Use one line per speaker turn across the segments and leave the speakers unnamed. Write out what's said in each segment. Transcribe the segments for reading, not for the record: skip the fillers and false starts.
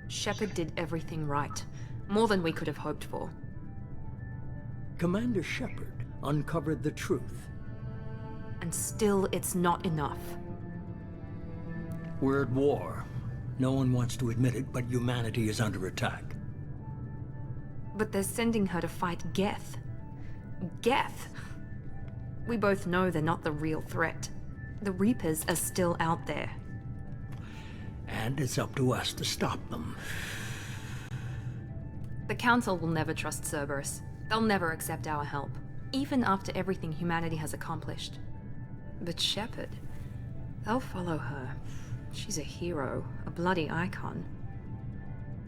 Shepard did everything right. More than we could have hoped for.
Commander Shepard uncovered the truth.
And still, it's not enough.
We're at war. No one wants to admit it, but humanity is under attack.
But they're sending her to fight Geth. Geth! We both know they're not the real threat. The Reapers are still out there.
And it's up to us to stop them.
The Council will never trust Cerberus. They'll never accept our help, even after everything humanity has accomplished. But Shepard, they'll follow her. She's a hero, a bloody icon.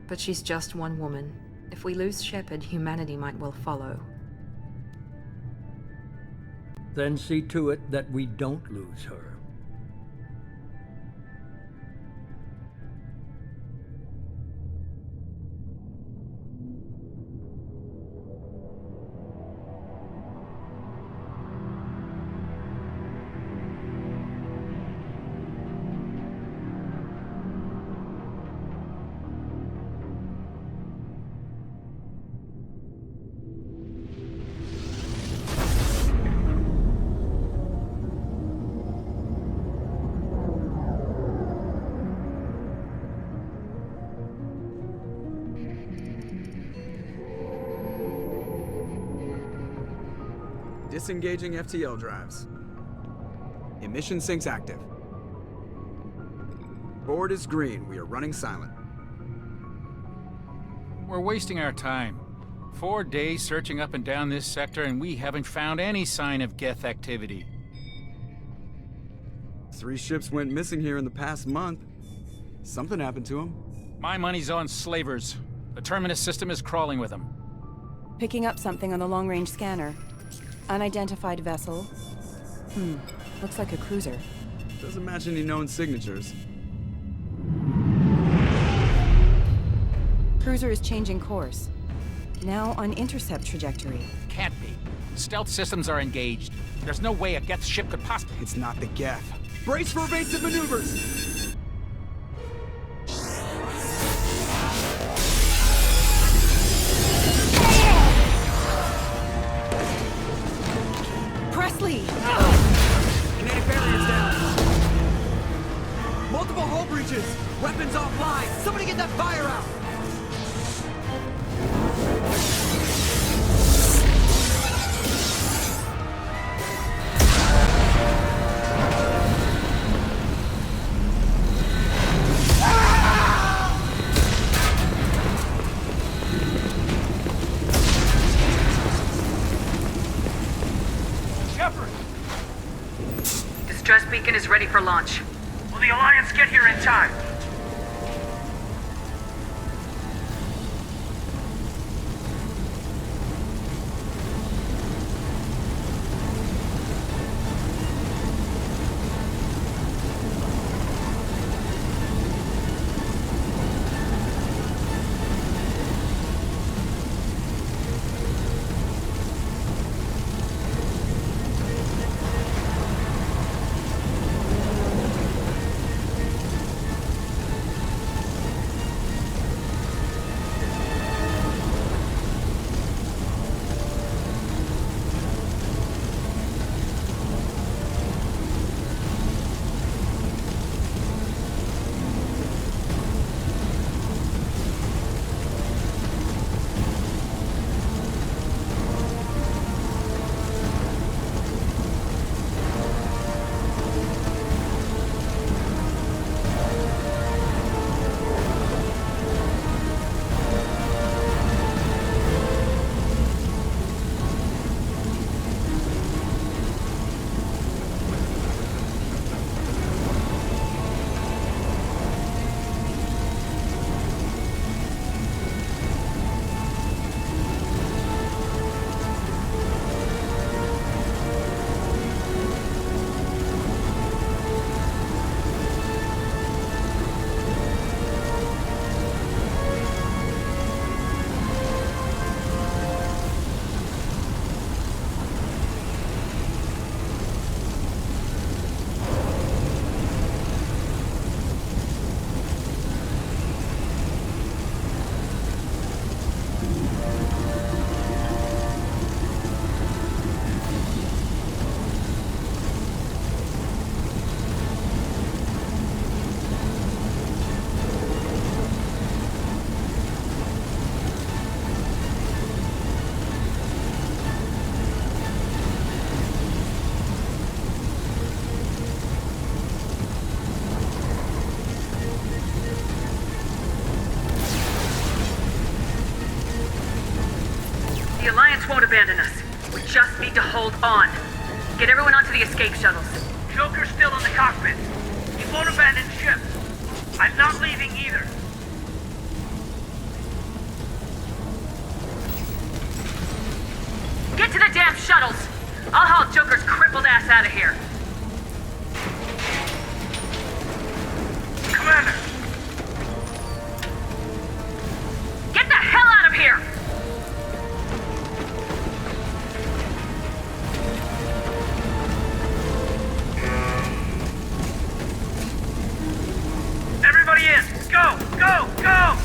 But she's just one woman. If we lose Shepard, humanity might well follow.
Then see to it that we don't lose her.
Disengaging FTL drives. Emission sinks active. Board is green. We are running silent.
We're wasting our time. 4 days searching up and down this sector, and we haven't found any sign of Geth activity.
3 ships went missing here in the past month. Something happened to them.
My money's on slavers. The Terminus system is crawling with them.
Picking up something on the long-range scanner. Unidentified vessel. Looks like a cruiser.
Doesn't match any known signatures.
Cruiser is changing course. Now on intercept trajectory.
Can't be. Stealth systems are engaged. There's no way a Geth ship could possibly...
It's not the Geth. Brace for evasive maneuvers!
Presley!
Kinetic barriers down! Multiple hull breaches! Weapons offline! Somebody get that fire out!
Distress beacon is ready for launch. Will the Alliance get here in time? won't abandon us. We just need to hold on. Get everyone onto the escape shuttles.
Joker's still in the cockpit. He won't abandon ship. I'm not leaving either.
Get to the damn shuttles! I'll haul Joker's crippled ass out of here.
Commander!
Get the hell out of here!
Everybody in! Go! Go! Go!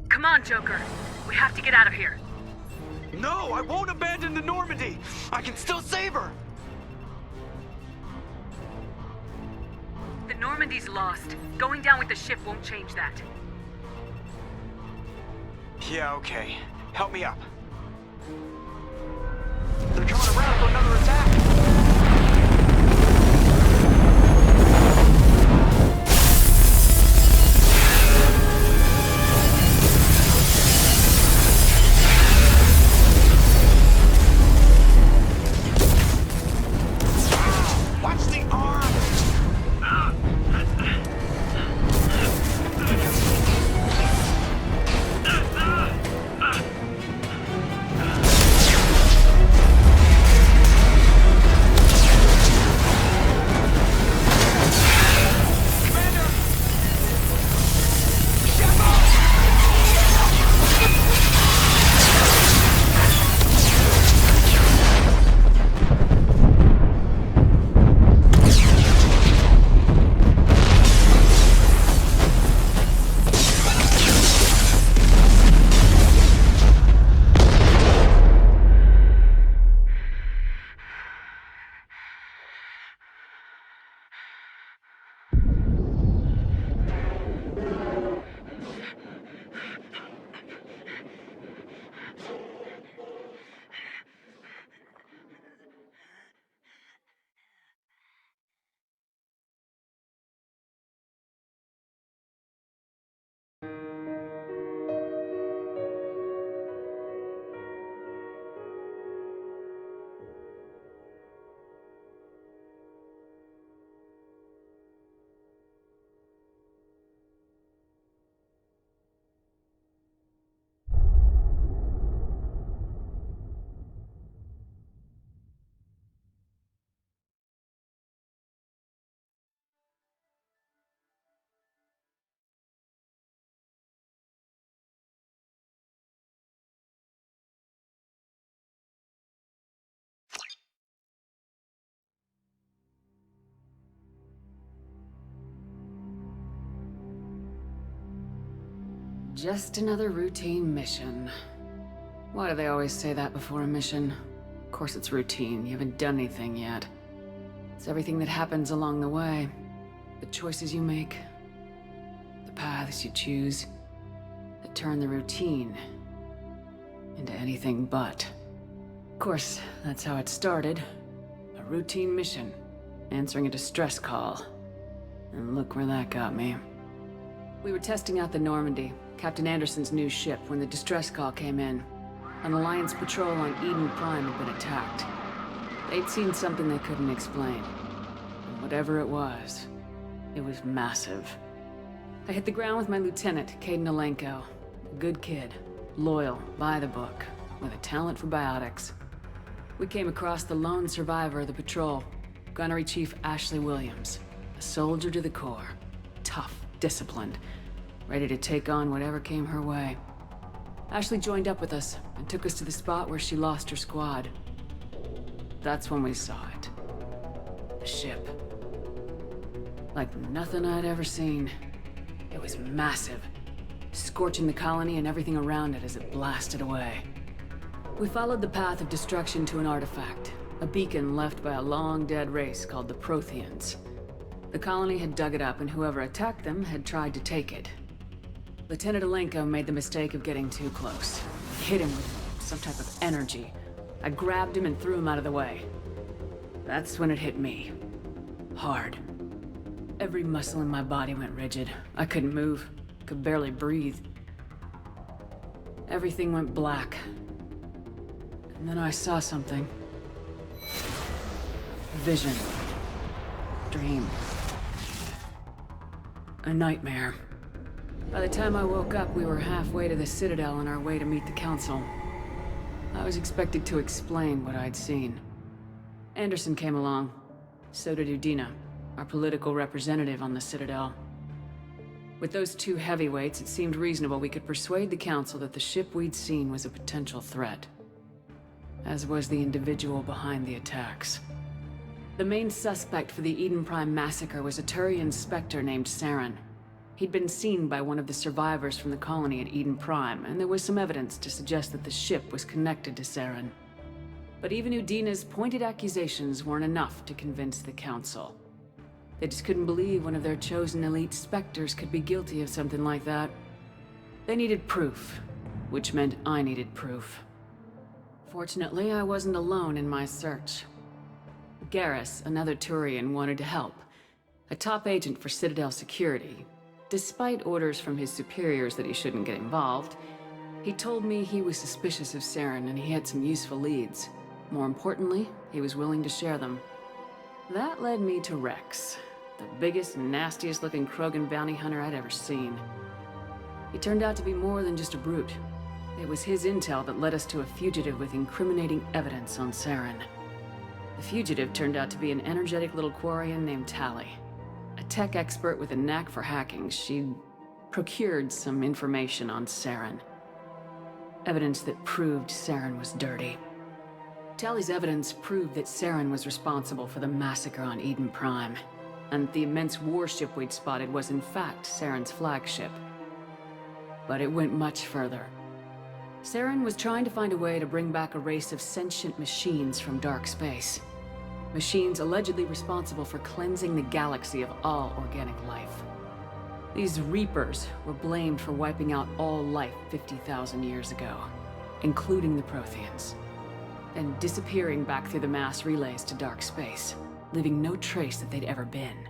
Come on, Joker. We have to get out of here.
No, I won't abandon the Normandy. I can still save her.
The Normandy's lost. Going down with the ship won't change that.
Yeah, okay. Help me up. They're coming around for another attack.
Just another routine mission. Why do they always say that before a mission? Of course it's routine, you haven't done anything yet. It's everything that happens along the way. The choices you make, the paths you choose, that turn the routine into anything but. Of course, that's how it started. A routine mission. answering a distress call. And look where that got me. We were testing out the Normandy, Captain Anderson's new ship, when the distress call came in. An Alliance patrol on Eden Prime had been attacked. They'd seen something they couldn't explain. And whatever it was massive. I hit the ground with my lieutenant, Caden Alenko. A good kid, loyal, by the book, with a talent for biotics. We came across the lone survivor of the patrol, Gunnery Chief Ashley Williams. A soldier to the core. Tough, disciplined, ready to take on whatever came her way. Ashley joined up with us and took us to the spot where she lost her squad. That's when we saw it. The ship. Like nothing I'd ever seen. It was massive, scorching the colony and everything around it as it blasted away. We followed the path of destruction to an artifact, a beacon left by a long-dead race called the Protheans. The colony had dug it up, and whoever attacked them had tried to take it. Lieutenant Alenko made the mistake of getting too close. Hit him with some type of energy. I grabbed him and threw him out of the way. That's when it hit me. Hard. Every muscle in my body went rigid. I couldn't move, could barely breathe. Everything went black. And then I saw something. A vision. Dream. A nightmare. By the time I woke up, we were halfway to the Citadel on our way to meet the Council. I was expected to explain what I'd seen. Anderson came along. So did Udina, our political representative on the Citadel. With those two heavyweights, it seemed reasonable we could persuade the Council that the ship we'd seen was a potential threat. As was the individual behind the attacks. The main suspect for the Eden Prime massacre was a Turian Spectre named Saren. He'd been seen by one of the survivors from the colony at Eden Prime, and there was some evidence to suggest that the ship was connected to Saren. But even Udina's pointed accusations weren't enough to convince the Council. They just couldn't believe one of their chosen elite Spectres could be guilty of something like that. They needed proof, which meant I needed proof. Fortunately, I wasn't alone in my search. Garrus, another Turian, wanted to help. A top agent for Citadel security. Despite orders from his superiors that he shouldn't get involved, he told me he was suspicious of Saren and he had some useful leads. More importantly, he was willing to share them. That led me to Rex, the biggest, nastiest looking Krogan bounty hunter I'd ever seen. He turned out to be more than just a brute. It was his intel that led us to a fugitive with incriminating evidence on Saren. The fugitive turned out to be an energetic little Quarian named Tally. A tech expert with a knack for hacking, she'd procured some information on Saren. Evidence that proved Saren was dirty. Tally's evidence proved that Saren was responsible for the massacre on Eden Prime, and the immense warship we'd spotted was in fact Saren's flagship. But it went much further. Saren was trying to find a way to bring back a race of sentient machines from dark space. Machines allegedly responsible for cleansing the galaxy of all organic life. These Reapers were blamed for wiping out all life 50,000 years ago, including the Protheans, and disappearing back through the mass relays to dark space, leaving no trace that they'd ever been.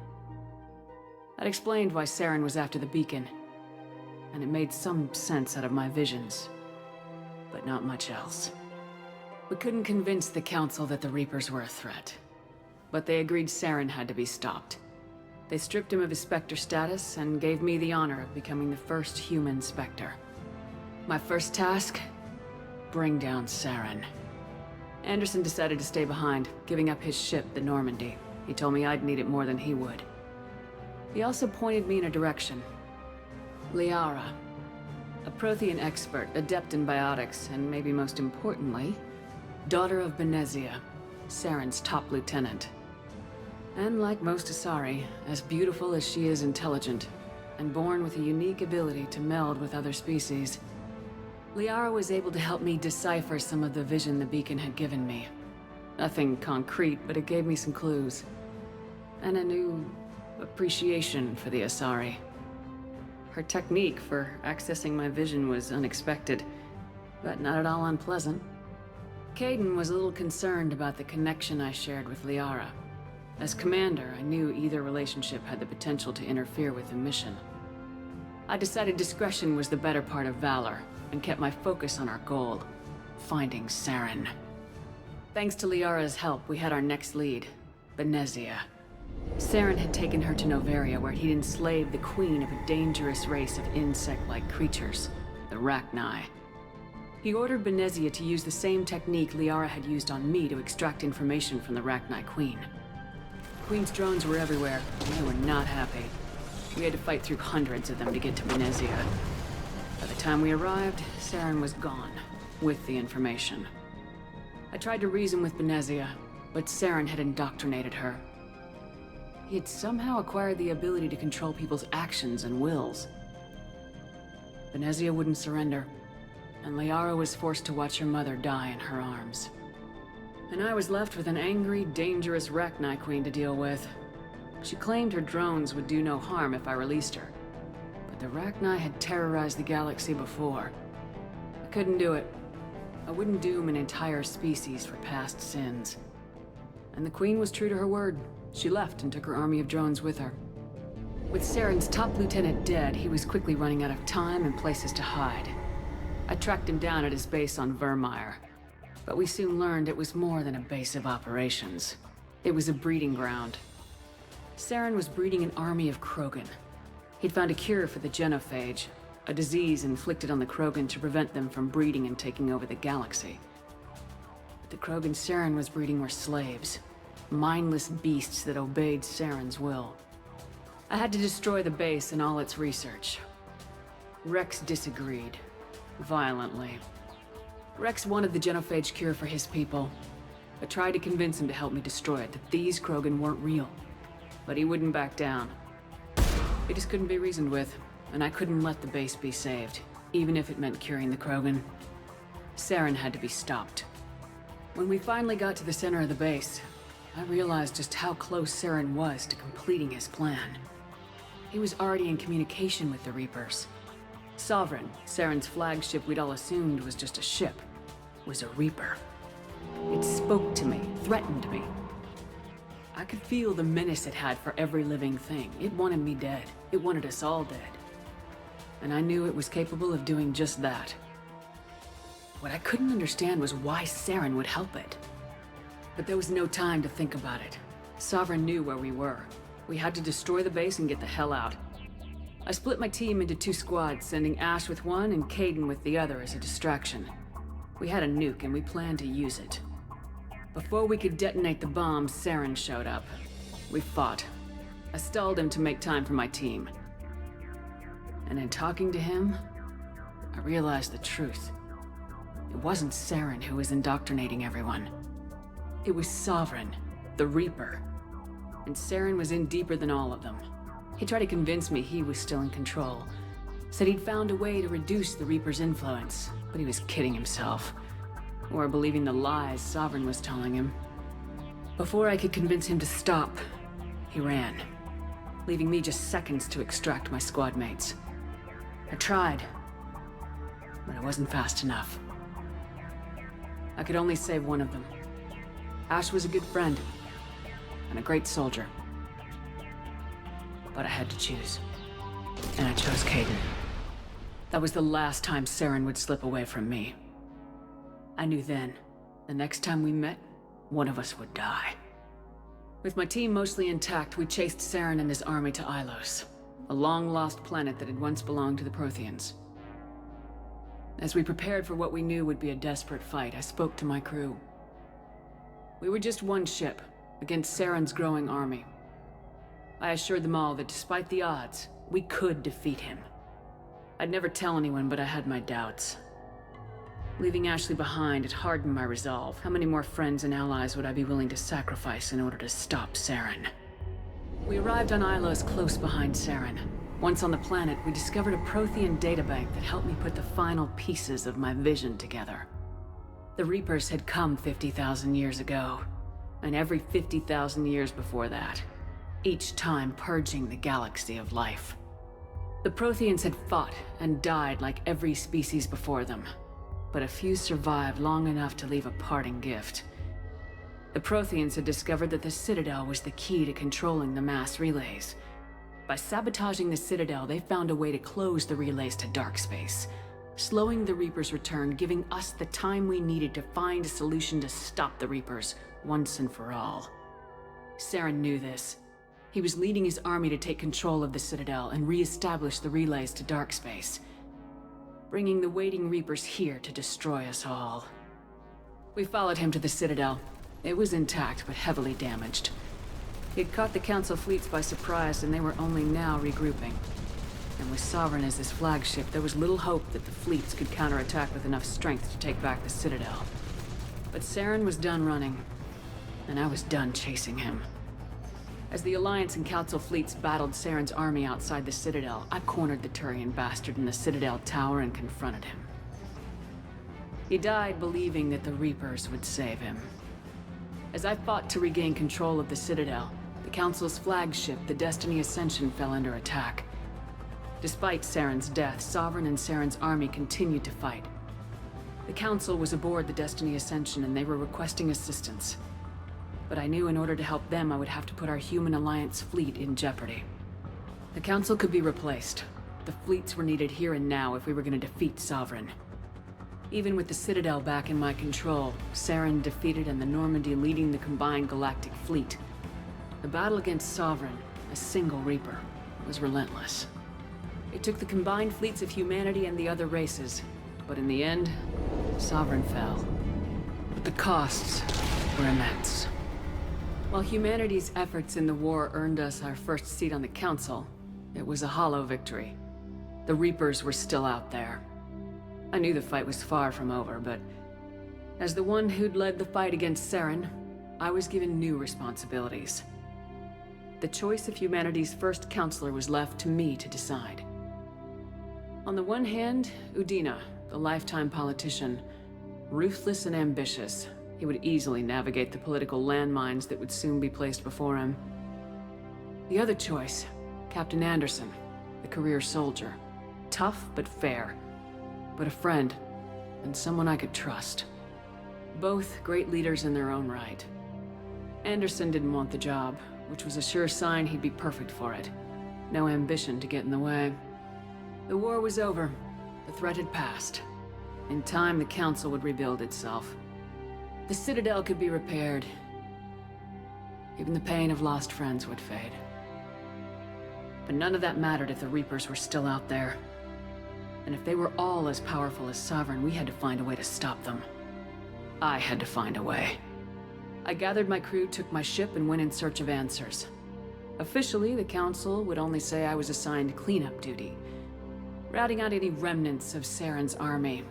That explained why Saren was after the beacon, and it made some sense out of my visions, but not much else. We couldn't convince the Council that the Reapers were a threat, but they agreed Saren had to be stopped. They stripped him of his Spectre status and gave me the honor of becoming the first human Spectre. My first task? Bring down Saren. Anderson decided to stay behind, giving up his ship, the Normandy. He told me I'd need it more than he would. He also pointed me in a direction. Liara, a Prothean expert, adept in biotics, and maybe most importantly, daughter of Benezia, Saren's top lieutenant. And like most Asari, as beautiful as she is intelligent, and born with a unique ability to meld with other species, Liara was able to help me decipher some of the vision the beacon had given me. Nothing concrete, but it gave me some clues. And a new appreciation for the Asari. Her technique for accessing my vision was unexpected, but not at all unpleasant. Caden was a little concerned about the connection I shared with Liara. As commander, I knew either relationship had the potential to interfere with the mission. I decided discretion was the better part of valor, and kept my focus on our goal, finding Saren. Thanks to Liara's help, we had our next lead, Benezia. Saren had taken her to Noveria, where he'd enslaved the queen of a dangerous race of insect-like creatures, the Rachni. He ordered Benezia to use the same technique Liara had used on me to extract information from the Rachni queen. Queen's drones were everywhere, and they were not happy. We had to fight through hundreds of them to get to Benezia. By the time we arrived, Saren was gone, with the information. I tried to reason with Benezia, but Saren had indoctrinated her. He had somehow acquired the ability to control people's actions and wills. Benezia wouldn't surrender, and Liara was forced to watch her mother die in her arms. And I was left with an angry, dangerous Rachni queen to deal with. She claimed her drones would do no harm if I released her. But the Rachni had terrorized the galaxy before. I couldn't do it. I wouldn't doom an entire species for past sins. And the queen was true to her word. She left and took her army of drones with her. With Saren's top lieutenant dead, he was quickly running out of time and places to hide. I tracked him down at his base on Vermeer. But we soon learned it was more than a base of operations. It was a breeding ground. Saren was breeding an army of Krogan. He'd found a cure for the genophage, a disease inflicted on the Krogan to prevent them from breeding and taking over the galaxy. But the Krogan Saren was breeding were slaves, mindless beasts that obeyed Saren's will. I had to destroy the base and all its research. Rex disagreed, violently. Rex wanted the genophage cure for his people. I tried to convince him to help me destroy it, that these Krogan weren't real. But he wouldn't back down. He just couldn't be reasoned with, and I couldn't let the base be saved, even if it meant curing the Krogan. Saren had to be stopped. When we finally got to the center of the base, I realized just how close Saren was to completing his plan. He was already in communication with the Reapers. Sovereign, Saren's flagship we'd all assumed was just a ship, was a Reaper. It spoke to me, threatened me. I could feel the menace it had for every living thing. It wanted me dead. It wanted us all dead. And I knew it was capable of doing just that. What I couldn't understand was why Saren would help it. But there was no time to think about it. Sovereign knew where we were. We had to destroy the base and get the hell out. I split my team into 2 squads, sending Ash with one and Caden with the other as a distraction. We had a nuke and we planned to use it. Before we could detonate the bomb, Saren showed up. We fought. I stalled him to make time for my team. And in talking to him, I realized the truth. It wasn't Saren who was indoctrinating everyone. It was Sovereign, the Reaper. And Saren was in deeper than all of them. He tried to convince me he was still in control. Said he'd found a way to reduce the Reaper's influence, but he was kidding himself. Or believing the lies Sovereign was telling him. Before I could convince him to stop, he ran, leaving me just seconds to extract my squad mates. I tried, but I wasn't fast enough. I could only save one of them. Ash was a good friend, and a great soldier. But I had to choose. And I chose Caden. That was the last time Saren would slip away from me. I knew then, the next time we met, one of us would die. With my team mostly intact, we chased Saren and his army to Ilos, a long-lost planet that had once belonged to the Protheans. As we prepared for what we knew would be a desperate fight, I spoke to my crew. We were just one ship, against Saren's growing army. I assured them all that despite the odds, we could defeat him. I'd never tell anyone, but I had my doubts. Leaving Ashley behind, it hardened my resolve. How many more friends and allies would I be willing to sacrifice in order to stop Saren? We arrived on Ilos close behind Saren. Once on the planet, we discovered a Prothean databank that helped me put the final pieces of my vision together. The Reapers had come 50,000 years ago, and every 50,000 years before that, each time purging the galaxy of life. The Protheans had fought and died like every species before them, but a few survived long enough to leave a parting gift. The Protheans had discovered that the Citadel was the key to controlling the mass relays. By sabotaging the Citadel, they found a way to close the relays to dark space, slowing the Reapers' return, giving us the time we needed to find a solution to stop the Reapers once and for all. Saren knew this. He was leading his army to take control of the Citadel and re-establish the relays to dark space, bringing the waiting Reapers here to destroy us all. We followed him to the Citadel. It was intact, but heavily damaged. He'd caught the Council fleets by surprise, and they were only now regrouping. And with Sovereign as his flagship, there was little hope that the fleets could counterattack with enough strength to take back the Citadel. But Saren was done running, and I was done chasing him. As the Alliance and Council fleets battled Saren's army outside the Citadel, I cornered the Turian bastard in the Citadel tower and confronted him. He died believing that the Reapers would save him. As I fought to regain control of the Citadel, the Council's flagship, the Destiny Ascension, fell under attack. Despite Saren's death, Sovereign and Saren's army continued to fight. The Council was aboard the Destiny Ascension and they were requesting assistance. But I knew in order to help them, I would have to put our human Alliance fleet in jeopardy. The Council could be replaced. The fleets were needed here and now if we were going to defeat Sovereign. Even with the Citadel back in my control, Saren defeated and the Normandy leading the combined galactic fleet. The battle against Sovereign, a single Reaper, was relentless. It took the combined fleets of humanity and the other races, but in the end, Sovereign fell. But the costs were immense. While humanity's efforts in the war earned us our first seat on the Council, it was a hollow victory. The Reapers were still out there. I knew the fight was far from over, but as the one who'd led the fight against Saren, I was given new responsibilities. The choice of humanity's first counselor was left to me to decide. On the one hand, Udina, the lifetime politician, ruthless and ambitious. He would easily navigate the political landmines that would soon be placed before him. The other choice, Captain Anderson, the career soldier. Tough but fair, but a friend, and someone I could trust. Both great leaders in their own right. Anderson didn't want the job, which was a sure sign he'd be perfect for it. No ambition to get in the way. The war was over. The threat had passed. In time, the Council would rebuild itself. The Citadel could be repaired. Even the pain of lost friends would fade. But none of that mattered if the Reapers were still out there. And if they were all as powerful as Sovereign, we had to find a way to stop them. I had to find a way. I gathered my crew, took my ship, and went in search of answers. Officially, the Council would only say I was assigned cleanup duty, routing out any remnants of Saren's army.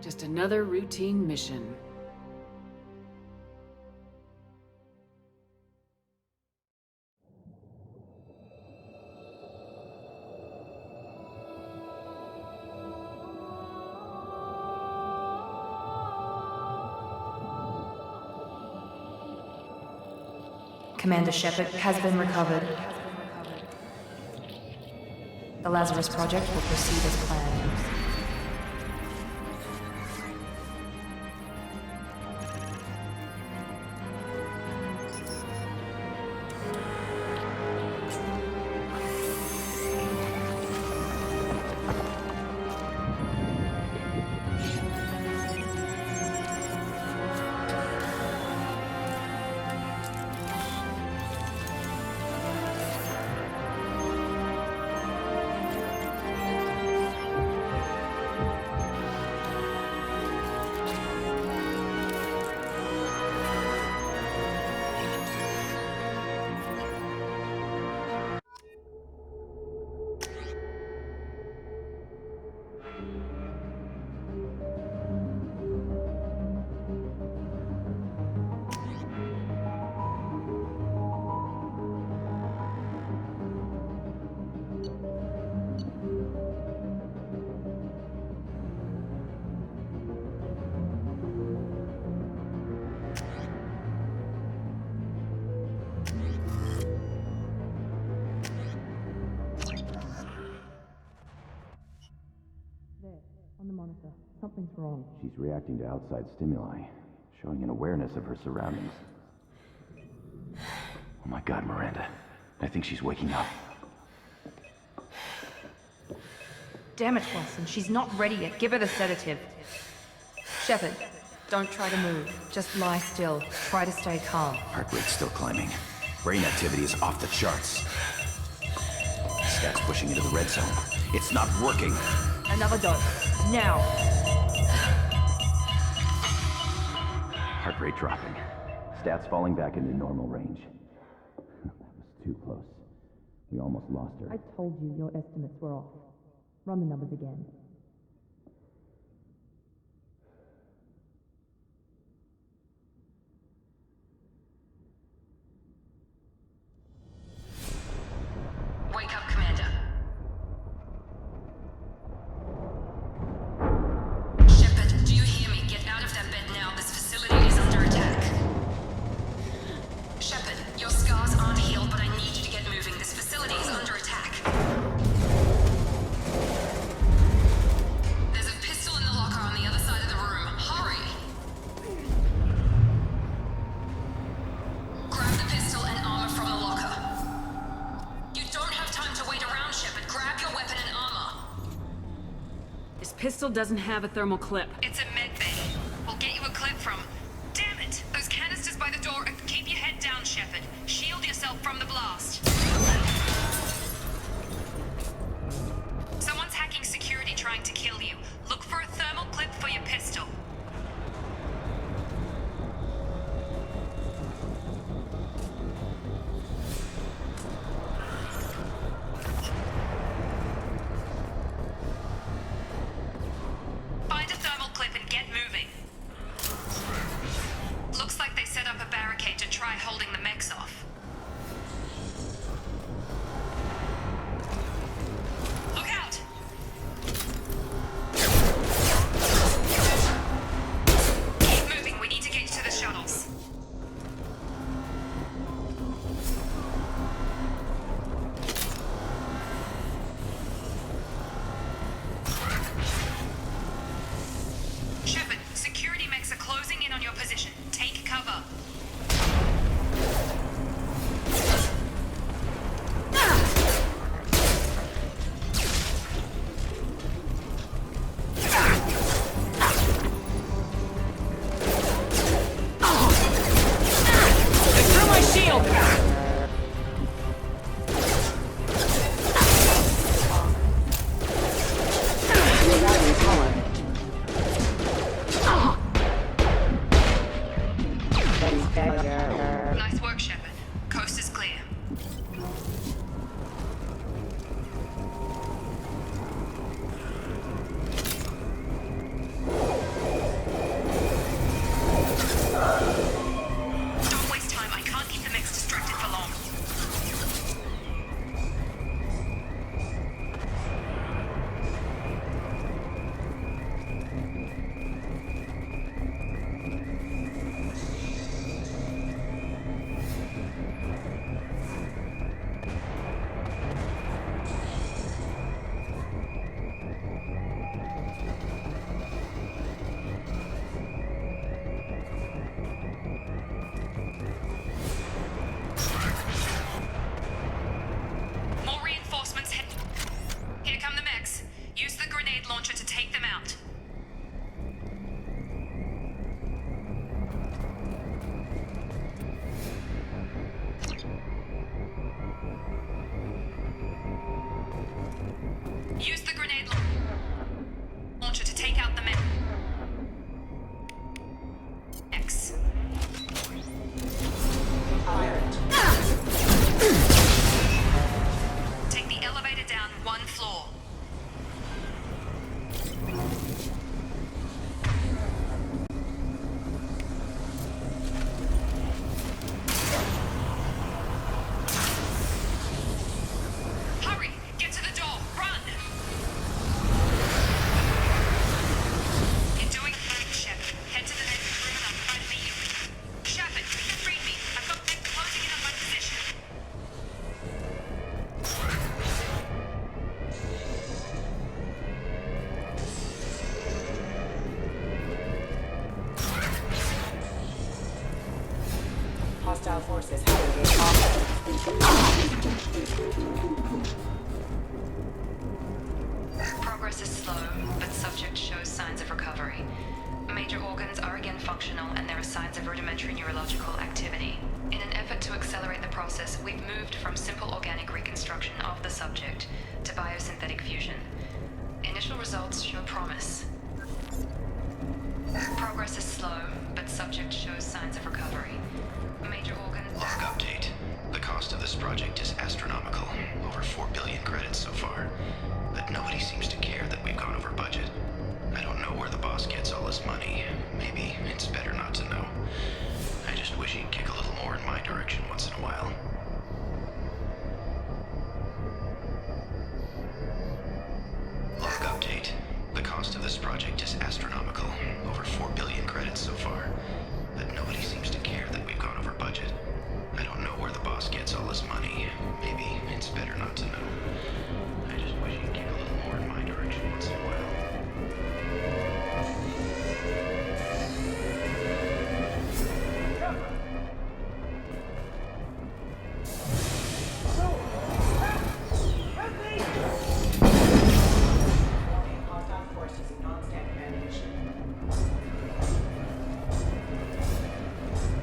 Just another routine mission.
Commander Shepard has been recovered. The Lazarus Project will proceed as planned.
She's reacting to outside stimuli. showing an awareness of her surroundings. Oh my god, Miranda. I think she's waking up.
Damn it, Watson. She's not ready yet. Give her the sedative. Shepard, don't try to move. Just lie still. Try to stay calm.
Heart rate's still climbing. Brain activity is off the charts. Stats pushing into the red zone. It's not working.
Another dose. Now.
Heart rate dropping. Stats falling back into normal range. That was too close. We almost lost her.
I told you your estimates were off. Run the numbers again.
Wake up, Commander. Shepard, do you hear me? Get out of that bed now. This facility is under attack. Shepard, your scars aren't healed, but I need you to get moving. This facility is under attack. There's a pistol in the locker on the other side of the room. Hurry! Grab the pistol and armor from the locker. You don't have time to wait around, Shepard. Grab your weapon and armor.
This pistol doesn't have a thermal clip.
It's a med bay. We'll get you a clip from... Damn it! Those canisters by the door. Keep your head down, Shepard. Shield yourself from the blast. Someone's hacking security trying to kill you. Look for a thermal clip for your pistol. Find a thermal clip and get moving. Looks like they set up a barricade to try holding the mechs off. Look out! Keep moving, we need to get you to the shuttles. Shepard, security mechs are closing in on your position. Take cover.
Through my shield!
Nice work, Shepard. Coast is clear. Don't waste time. I can't keep the mechs distracted for long. More reinforcements head. Here come the mechs. Use the grenade launcher to take them out. Use the grenade launcher to take out the mechs. Take the elevator down one floor. Hurry! Get to the door! Run! Progress is slow, but subject shows signs of recovery. Major organs are again functional, and there are signs of rudimentary neurological activity. In an effort to accelerate the process, we've moved from simple organic reconstruction of the subject to biosynthetic fusion. Initial results show promise. Progress is slow, but subject shows signs of recovery. Major organs...
Log update. The cost of this project is astronomical. Over 4 billion credits so far. But nobody seems to care that we've gone over budget. I don't know where the boss gets all his money. Maybe it's better not to know. I just wish he'd kick a little more in my direction once in a while. Log update. The cost of this project is astronomical. Over 4 billion credits so far. But nobody seems to care that we've gone over budget. I don't know where the boss gets all his money. Maybe it's better not to know. I just wish he'd kick a little more in my direction once in a while.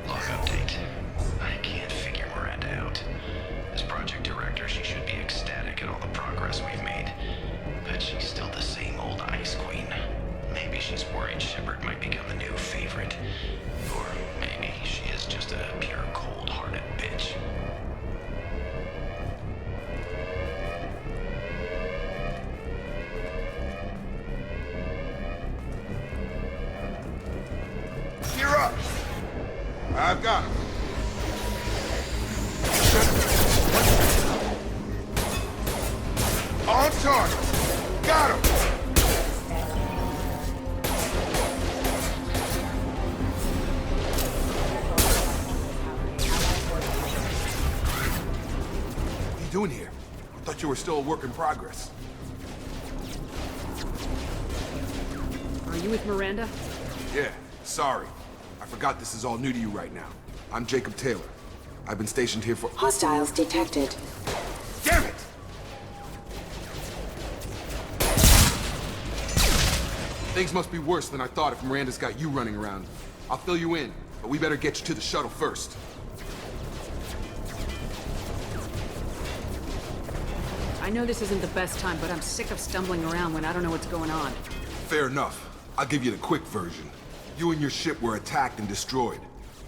Log update. I can't figure Miranda out. As project director, she should be ecstatic at all the progress we've made. But she's still the same old ice queen. Maybe she's worried Shepard might become a new favorite. Or maybe she is just a pure cold-hearted bitch.
You're up! I've got him. On target. Got him. What are you doing here? I thought you were still a work in progress.
Are you with Miranda?
Yeah, sorry. I forgot this is all new to you right now. I'm Jacob Taylor. I've been stationed here for—
Hostiles detected.
Damn it! Things must be worse than I thought if Miranda's got you running around. I'll fill you in, but we better get you to the shuttle first.
I know this isn't the best time, but I'm sick of stumbling around when I don't know what's going on.
Fair enough. I'll give you the quick version. You and your ship were attacked and destroyed.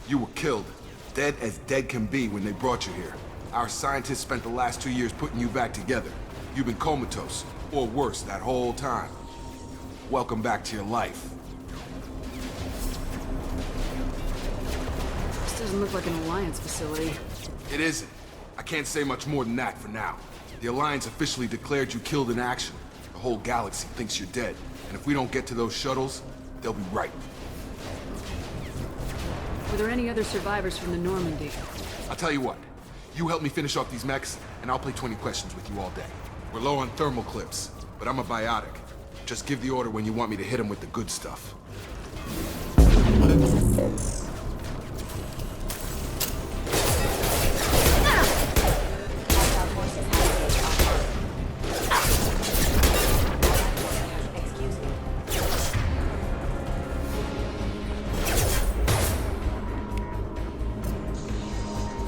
You were killed. Dead as dead can be when they brought you here. Our scientists spent the last 2 years putting you back together. You've been comatose, or worse, that whole time. Welcome back to your life.
This doesn't look like an Alliance facility.
It isn't. I can't say much more than that for now. The Alliance officially declared you killed in action. The whole galaxy thinks you're dead. And if we don't get to those shuttles, they'll be right.
Were there any other survivors from the Normandy?
I'll tell you what. You help me finish off these mechs, and I'll play 20 questions with you all day. We're low on thermal clips, but I'm a biotic. Just give the order when you want me to hit them with the good stuff.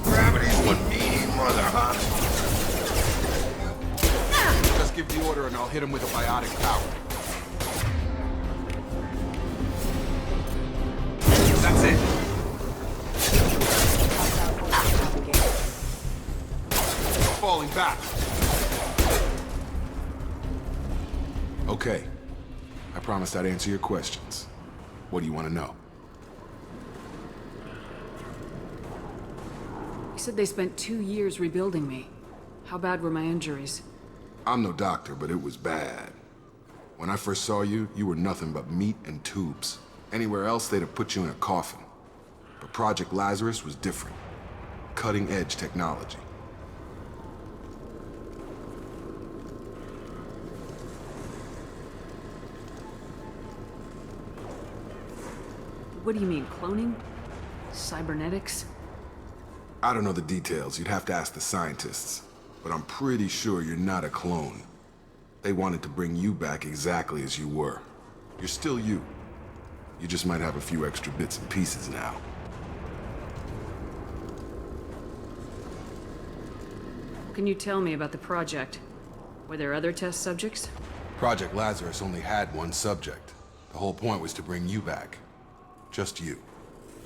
Gravity's one mean mother, huh? Just give the order and I'll hit him with a biotic power. That's it. You're falling back. Okay. I promised I'd answer your questions. What do you want to know?
You said they spent 2 years rebuilding me. How bad were my injuries?
I'm no doctor, but it was bad. When I first saw you, you were nothing but meat and tubes. Anywhere else, they'd have put you in a coffin. But Project Lazarus was different. Cutting-edge technology.
What do you mean, cloning? Cybernetics?
I don't know the details. You'd have to ask the scientists. But I'm pretty sure you're not a clone. They wanted to bring you back exactly as you were. You're still you. You just might have a few extra bits and pieces now.
What can you tell me about the project? Were there other test subjects?
Project Lazarus only had one subject. The whole point was to bring you back. Just you.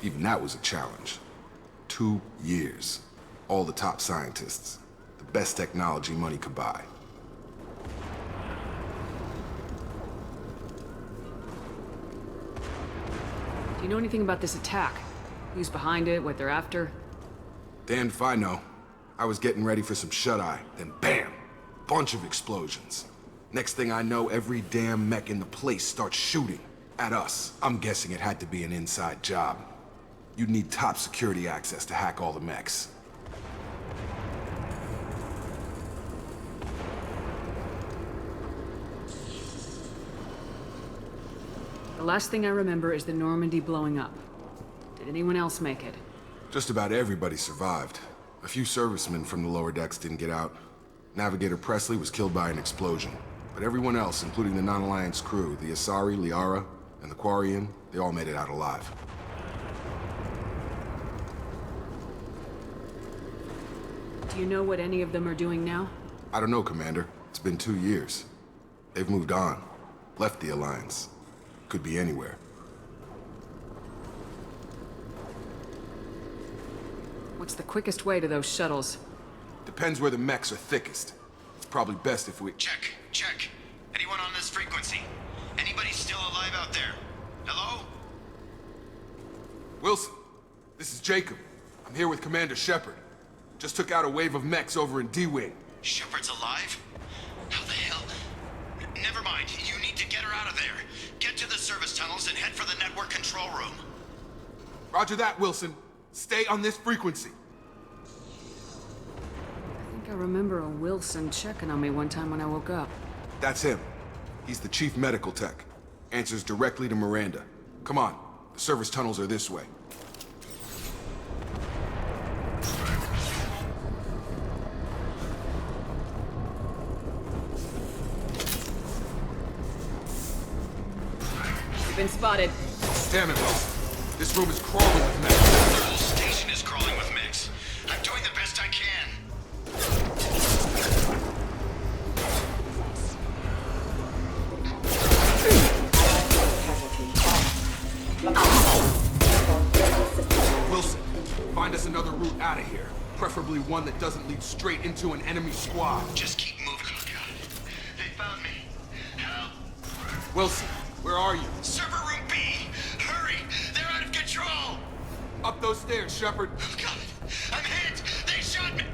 Even that was a challenge. 2 years. All the top scientists. The best technology money could buy.
Do you know anything about this attack? Who's behind it, what they're after?
Damned if I know. I was getting ready for some shut-eye, then bam! Bunch of explosions. Next thing I know, every damn mech in the place starts shooting. At us. I'm guessing it had to be an inside job. You'd need top security access to hack all the mechs.
The last thing I remember is the Normandy blowing up. Did anyone else make it?
Just about everybody survived. A few servicemen from the lower decks didn't get out. Navigator Presley was killed by an explosion. But everyone else, including the non-Alliance crew, the Asari, Liara, and the Quarian, they all made it out alive.
Do you know what any of them are doing now?
I don't know, Commander. It's been 2 years. They've moved on. Left the Alliance. Could be anywhere.
What's the quickest way to those shuttles?
Depends where the mechs are thickest. It's probably best if we...
Check. Anyone on this frequency? Anybody still alive out there? Hello?
Wilson, this is Jacob. I'm here with Commander Shepard. Just took out a wave of mechs over in D-Wing.
Shepard's alive? How the hell? Never mind. You need to get her out of there. Get to the service tunnels and head for the network control room.
Roger that, Wilson. Stay on this frequency.
I think I remember a Wilson checking on me one time when I woke up.
That's him. He's the chief medical tech. Answers directly to Miranda. Come on. The service tunnels are this way.
You've been spotted.
Damn it, Wilson. This room is crawling with mechs.
The whole station is crawling with mechs. I'm doing the best I can.
Wilson, find us another route out of here. Preferably one that doesn't lead straight into an enemy squad.
Just keep moving. Oh, God. They found me. Help.
Wilson, where are you?
Server room B! Hurry! They're out of control!
Up those stairs, Shepard.
Oh, God! I'm hit! They shot me!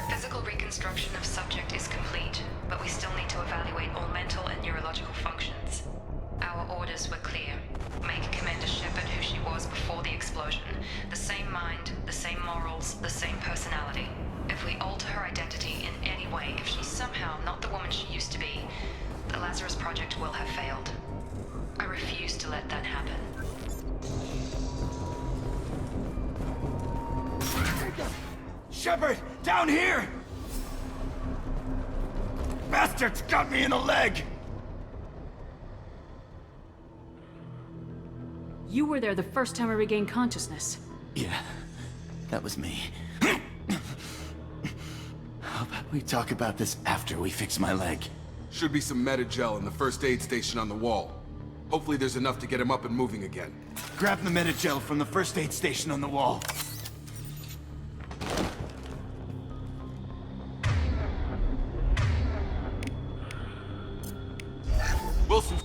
Physical reconstruction of subject is complete, but we still need to evaluate all mental and neurological functions. Our orders were clear. Make Commander Shepard who she was before the explosion. The same mind, the same morals, the same personality. If we alter her identity in any way, if she's somehow not the woman she used to be, the Lazarus Project will have failed. I refuse to let that happen.
Shepard, down here! Bastards got me in the leg!
You were there the first time I regained consciousness.
Yeah, that was me. How about we talk about this after we fix my leg?
Should be some Metagel in the first aid station on the wall. Hopefully there's enough to get him up and moving again.
Grab the Metagel from the first aid station on the wall.
Wilson!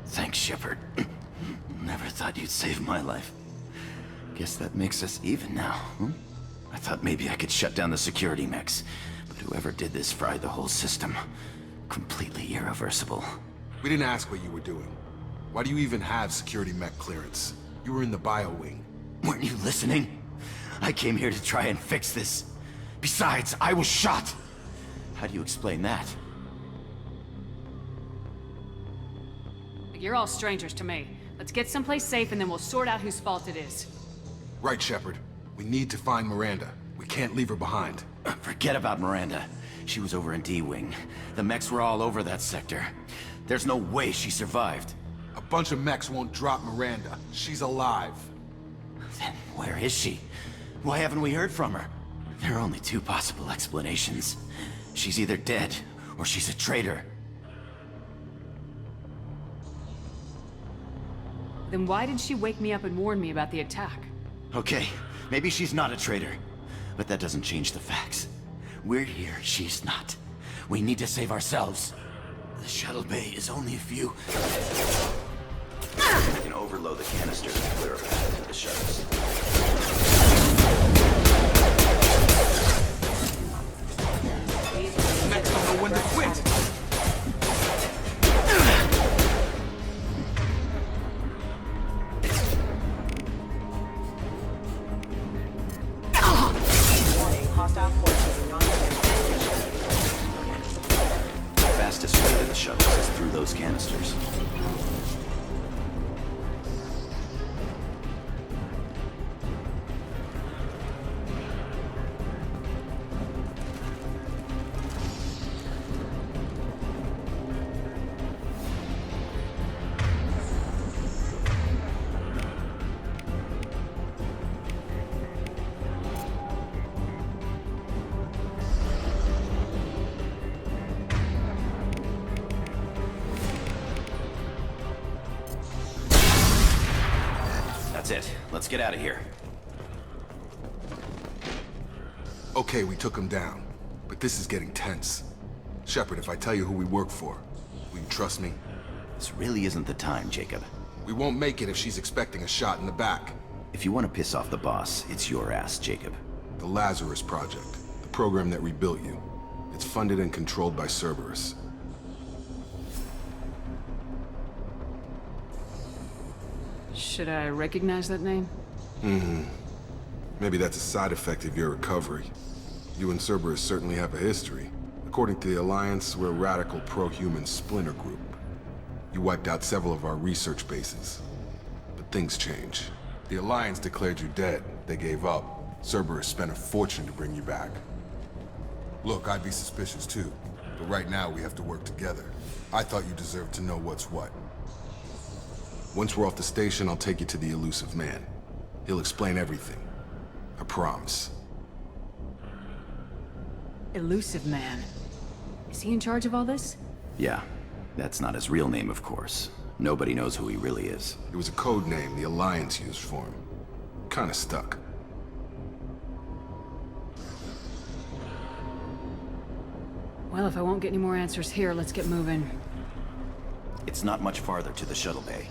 Thanks, Shepard. Never thought you'd save my life. Guess that makes us even now, huh? I thought maybe I could shut down the security mechs, but whoever did this fried the whole system. Completely irreversible.
We didn't ask what you were doing. Why do you even have security mech clearance? You were in the bio wing.
Weren't you listening? I came here to try and fix this. Besides, I was shot! How do you explain that?
You're all strangers to me. Let's get someplace safe and then we'll sort out whose fault it is.
Right, Shepard. We need to find Miranda. We can't leave her behind.
Forget about Miranda. She was over in D-Wing. The mechs were all over that sector. There's no way she survived.
A bunch of mechs won't drop Miranda. She's alive.
Then where is she? Why haven't we heard from her? There are only two possible explanations. She's either dead, or she's a traitor.
Then why did she wake me up and warn me about the attack?
Okay, maybe she's not a traitor. But that doesn't change the facts. We're here, she's not. We need to save ourselves. The shuttle bay is only a few... I can overload the canister and clear a path to the shuttles.
Mechs don't know when to quit!
The fastest way to the shuttles is through those canisters. That's it. Let's get out of here.
Okay, we took him down. But this is getting tense. Shepard, if I tell you who we work for, will you trust me?
This really isn't the time, Jacob.
We won't make it if she's expecting a shot in the back.
If you want to piss off the boss, it's your ass, Jacob.
The Lazarus Project, the program that rebuilt you. It's funded and controlled by Cerberus.
Should I recognize that name?
Maybe that's a side effect of your recovery. You and Cerberus certainly have a history. According to the Alliance, we're a radical pro-human splinter group. You wiped out several of our research bases. But things change. The Alliance declared you dead. They gave up. Cerberus spent a fortune to bring you back. Look, I'd be suspicious too. But right now we have to work together. I thought you deserved to know what's what. Once we're off the station, I'll take you to the elusive man. He'll explain everything. I promise.
Elusive Man. Is he in charge of all this?
Yeah. That's not his real name, of course. Nobody knows who he really is.
It was a code name the Alliance used for him. Kinda stuck.
Well, if I won't get any more answers here, let's get moving.
It's not much farther to the shuttle bay.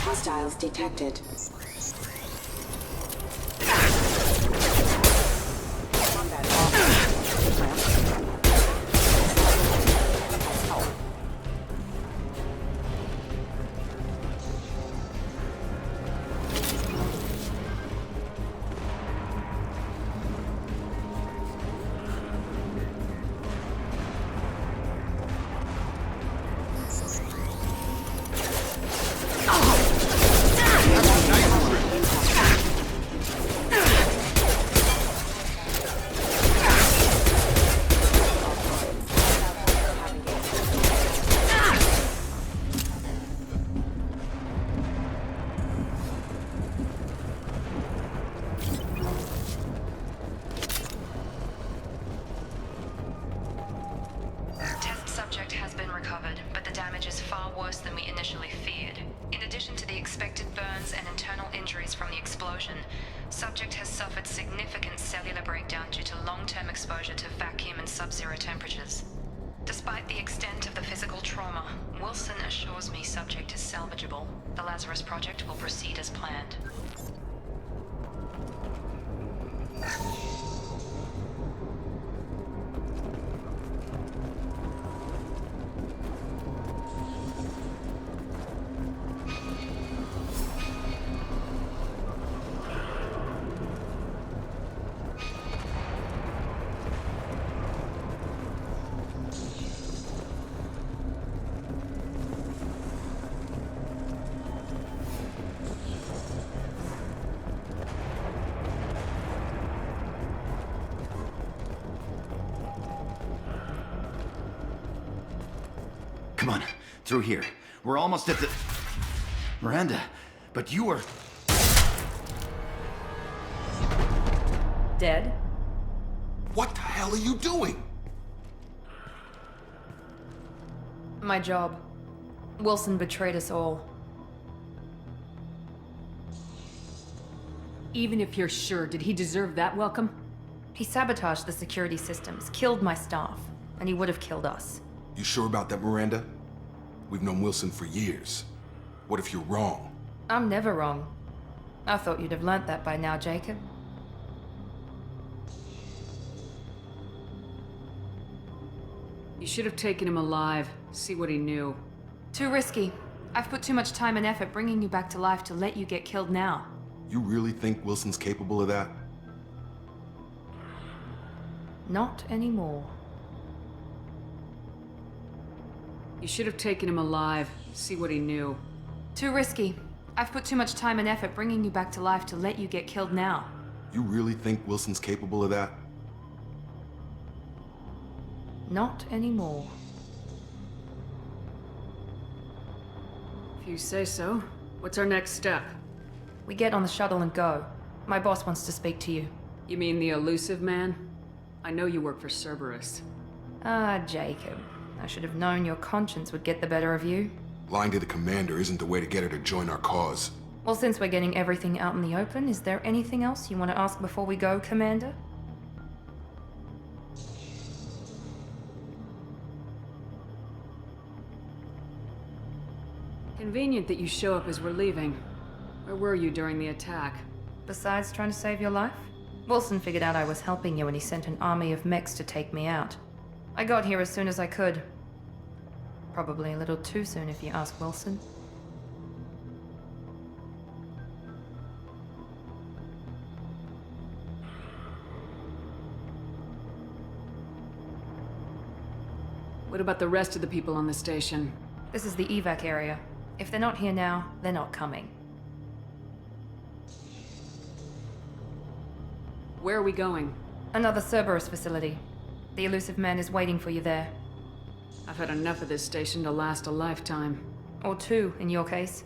Hostiles detected.
Subject has suffered significant cellular breakdown due to long-term exposure to vacuum and sub-zero temperatures. Despite the extent of the physical trauma, Wilson assures me subject is salvageable. The Lazarus Project will proceed as planned.
Come on, through here. We're almost at the... Miranda, but you were...
Dead?
What the hell are you doing?
My job. Wilson betrayed us all.
Even if you're sure, did he deserve that welcome?
He sabotaged the security systems, killed my staff, and he would have killed us.
You sure about that, Miranda? We've known Wilson for years. What if you're wrong?
I'm never wrong. I thought you'd have learnt that by now, Jacob.
You should have taken him alive, see what he knew.
Too risky. I've put too much time and effort bringing you back to life to let you get killed now.
You really think Wilson's capable of that?
Not anymore.
You should have taken him alive, see what he knew.
Too risky. I've put too much time and effort bringing you back to life to let you get killed now.
You really think Wilson's capable of that?
Not anymore.
If you say so. What's our next step?
We get on the shuttle and go. My boss wants to speak to you.
You mean the elusive man? I know you work for Cerberus.
Ah, Jacob. I should have known your conscience would get the better of you.
Lying to the commander isn't the way to get her to join our cause.
Well, since we're getting everything out in the open, is there anything else you want to ask before we go, Commander?
Convenient that you show up as we're leaving. Where were you during the attack?
Besides trying to save your life? Wilson figured out I was helping you and he sent an army of mechs to take me out. I got here as soon as I could. Probably a little too soon if you ask Wilson.
What about the rest of the people on the station?
This is the evac area. If they're not here now, they're not coming.
Where are we going?
Another Cerberus facility. The elusive man is waiting for you there.
I've had enough of this station to last a lifetime.
Or two, in your case.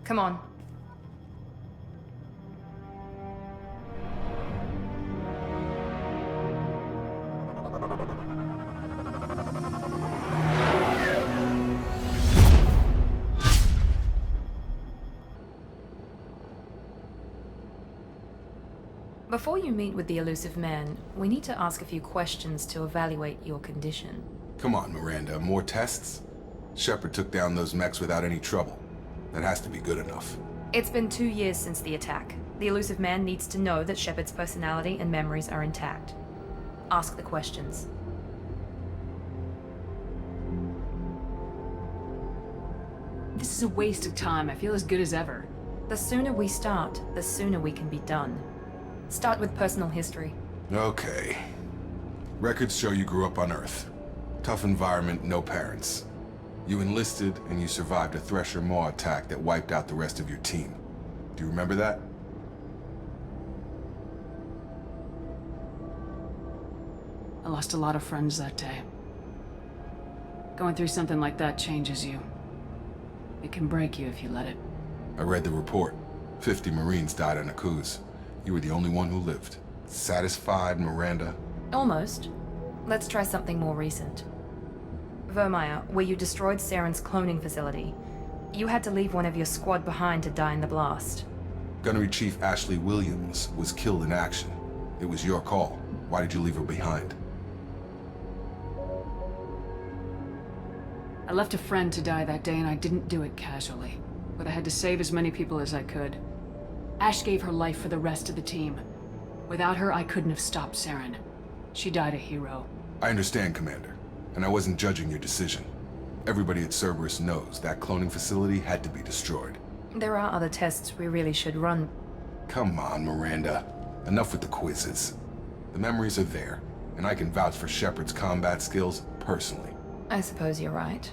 Come on. Before you meet with the elusive man, we need to ask a few questions to evaluate your condition.
Come on, Miranda, more tests? Shepard took down those mechs without any trouble. That has to be good enough.
It's been 2 years since the attack. The elusive man needs to know that Shepard's personality and memories are intact. Ask the questions.
This is a waste of time. I feel as good as ever.
The sooner we start, the sooner we can be done. Start with personal history.
Okay. Records show you grew up on Earth. Tough environment, no parents. You enlisted and you survived a Thresher Maw attack that wiped out the rest of your team. Do you remember that?
I lost a lot of friends that day. Going through something like that changes you. It can break you if you let it.
I read the report. 50 Marines died on Akuz. You were the only one who lived. Satisfied, Miranda?
Almost. Let's try something more recent. Vermeer, where you destroyed Saren's cloning facility. You had to leave one of your squad behind to die in the blast.
Gunnery Chief Ashley Williams was killed in action. It was your call. Why did you leave her behind?
I left a friend to die that day, and I didn't do it casually. But I had to save as many people as I could. Ash gave her life for the rest of the team. Without her, I couldn't have stopped Saren. She died a hero.
I understand, Commander, and I wasn't judging your decision. Everybody at Cerberus knows that cloning facility had to be destroyed.
There are other tests we really should run.
Come on, Miranda. Enough with the quizzes. The memories are there, and I can vouch for Shepard's combat skills personally.
I suppose you're right.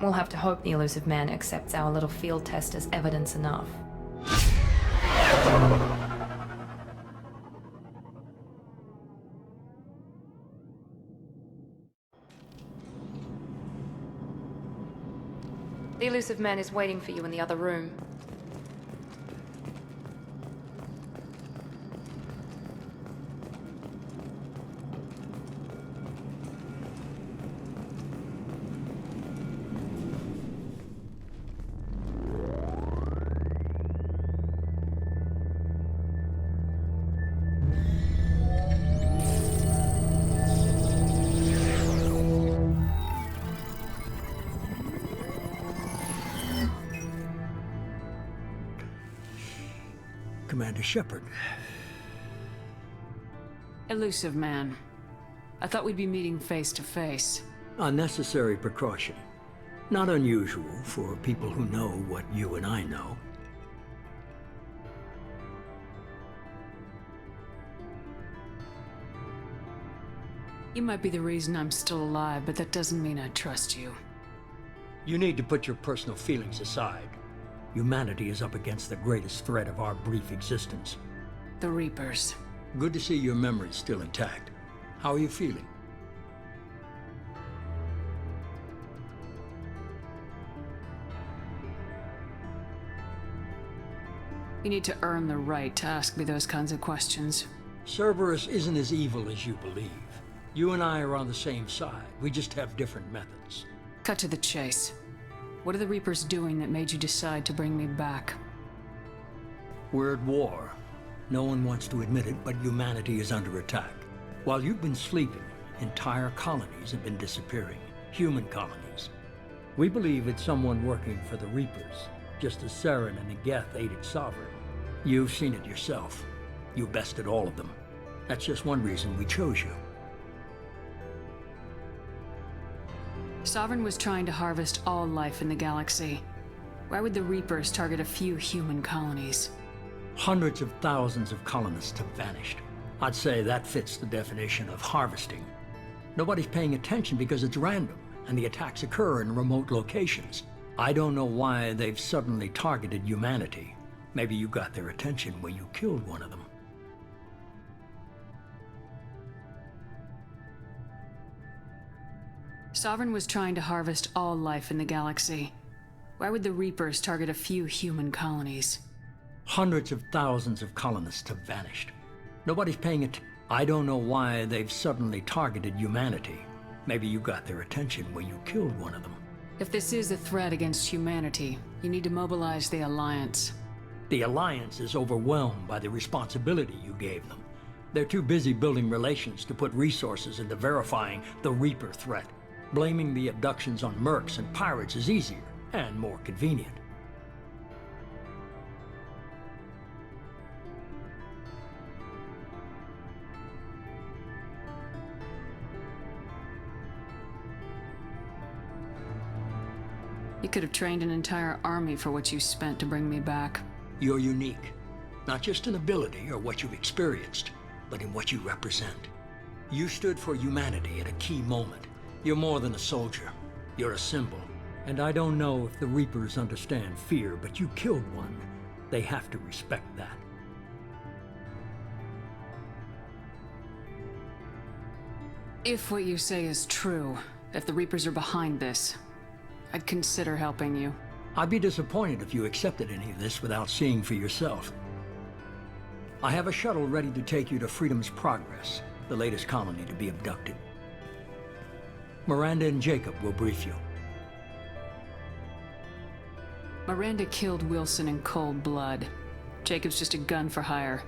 We'll have to hope the elusive man accepts our little field test as evidence enough. The elusive man is waiting for you in the other room.
Commander Shepard.
Elusive man. I thought we'd be meeting face to face.
Unnecessary precaution. Not unusual for people who know what you and I know.
You might be the reason I'm still alive, but that doesn't mean I trust you.
You need to put your personal feelings aside. Humanity is up against the greatest threat of our brief existence.
The Reapers.
Good to see your memory's still intact. How are you feeling?
You need to earn the right to ask me those kinds of questions.
Cerberus isn't as evil as you believe. You and I are on the same side. We just have different methods.
Cut to the chase. What are the Reapers doing that made you decide to bring me back?
We're at war. No one wants to admit it, but humanity is under attack. While you've been sleeping, entire colonies have been disappearing. Human colonies. We believe it's someone working for the Reapers, just as Saren and Geth aided Sovereign. You've seen it yourself. You bested all of them. That's just one reason we chose you.
Sovereign was trying to harvest all life in the galaxy. Why would the Reapers target a few human colonies?
Hundreds of thousands of colonists have vanished. I'd say that fits the definition of harvesting. Nobody's paying attention because it's random, and the attacks occur in remote locations. I don't know why they've suddenly targeted humanity. Maybe you got their attention when you killed one of them.
Sovereign was trying to harvest all life in the galaxy. Why would the Reapers target a few human colonies?
Hundreds of thousands of colonists have vanished. Nobody's paying it. I don't know why they've suddenly targeted humanity. Maybe you got their attention when you killed one of them.
If this is a threat against humanity, you need to mobilize the Alliance.
The Alliance is overwhelmed by the responsibility you gave them. They're too busy building relations to put resources into verifying the Reaper threat. Blaming the abductions on mercs and pirates is easier and more convenient.
You could have trained an entire army for what you spent to bring me back.
You're unique. Not just in ability or what you've experienced, but in what you represent. You stood for humanity at a key moment. You're more than a soldier. You're a symbol. And I don't know if the Reapers understand fear, but you killed one. They have to respect that.
If what you say is true, if the Reapers are behind this, I'd consider helping you.
I'd be disappointed if you accepted any of this without seeing for yourself. I have a shuttle ready to take you to Freedom's Progress, the latest colony to be abducted. Miranda and Jacob will brief you.
Miranda killed Wilson in cold blood. Jacob's just a gun for hire.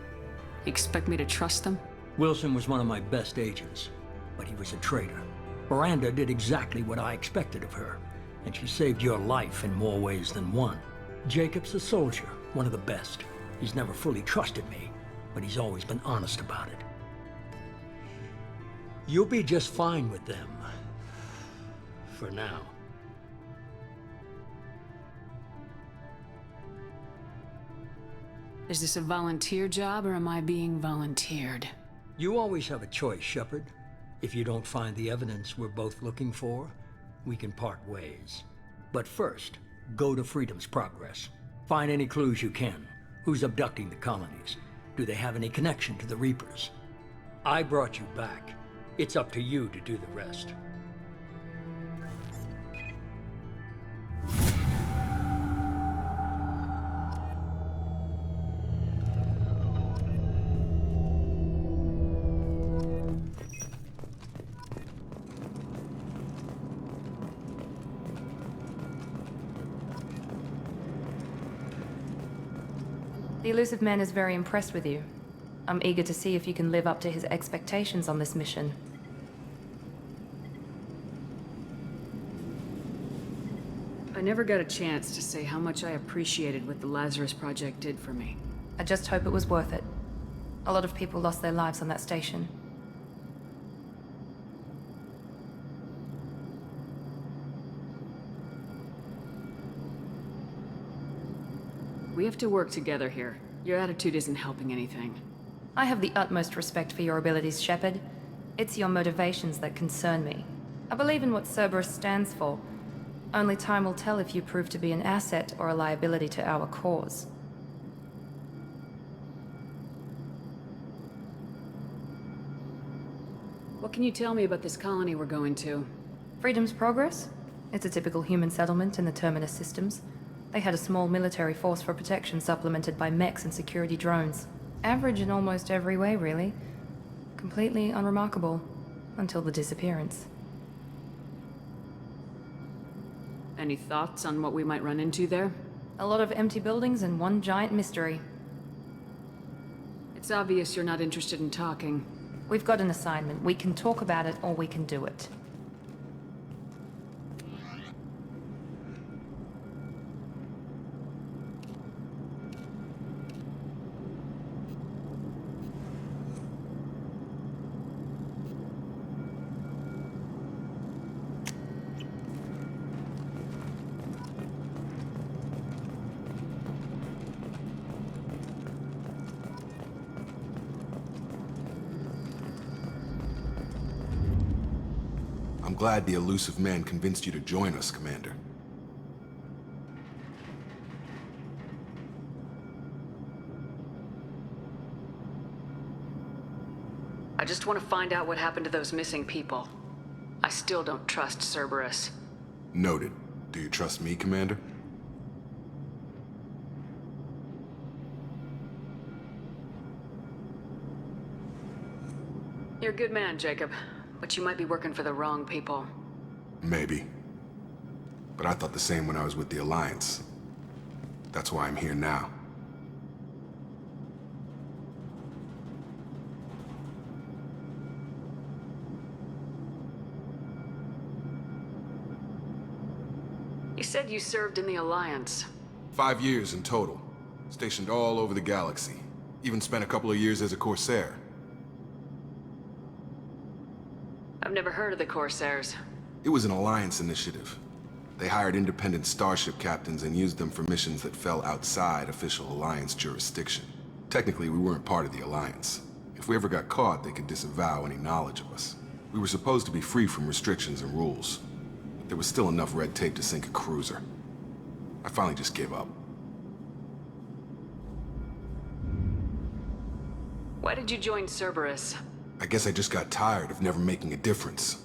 You expect me to trust them?
Wilson was one of my best agents, but he was a traitor. Miranda did exactly what I expected of her. and she saved your life in more ways than one. Jacob's a soldier, one of the best. He's never fully trusted me, but he's always been honest about it. You'll be just fine with them. For now.
Is this a volunteer job, or am I being volunteered?
You always have a choice, Shepard. If you don't find the evidence we're both looking for, we can part ways. But first, go to Freedom's Progress. Find any clues you can. Who's abducting the colonies? Do they have any connection to the Reapers? I brought you back. It's up to you to do the rest.
The elusive man is very impressed with you. I'm eager to see if you can live up to his expectations on this mission.
I never got a chance to say how much I appreciated what the Lazarus Project did for me.
I just hope it was worth it. A lot of people lost their lives on that station.
We have to work together here. Your attitude isn't helping anything.
I have the utmost respect for your abilities, Shepard. It's your motivations that concern me. I believe in what Cerberus stands for. Only time will tell if you prove to be an asset or a liability to our cause.
What can you tell me about this colony we're going to?
Freedom's Progress? It's a typical human settlement in the Terminus systems. They had a small military force for protection supplemented by mechs and security drones. Average in almost every way, really. Completely unremarkable. Until the disappearance.
Any thoughts on what we might run into there?
A lot of empty buildings and one giant mystery.
It's obvious you're not interested in talking.
We've got an assignment. We can talk about it or we can do it.
I'm glad the elusive man convinced you to join us, Commander.
I just want to find out what happened to those missing people. I still don't trust Cerberus.
Noted. Do you trust me, Commander?
You're a good man, Jacob. But you might be working for the wrong people.
Maybe. But I thought the same when I was with the Alliance. That's why I'm here now.
You said you served in the Alliance.
5 years in total. Stationed all over the galaxy. Even spent a couple of years as a Corsair.
I've never heard of the Corsairs.
It was an Alliance initiative. They hired independent starship captains and used them for missions that fell outside official Alliance jurisdiction. Technically, we weren't part of the Alliance. If we ever got caught, they could disavow any knowledge of us. We were supposed to be free from restrictions and rules. But there was still enough red tape to sink a cruiser. I finally just gave up.
Why did you join Cerberus?
I guess I just got tired of never making a difference.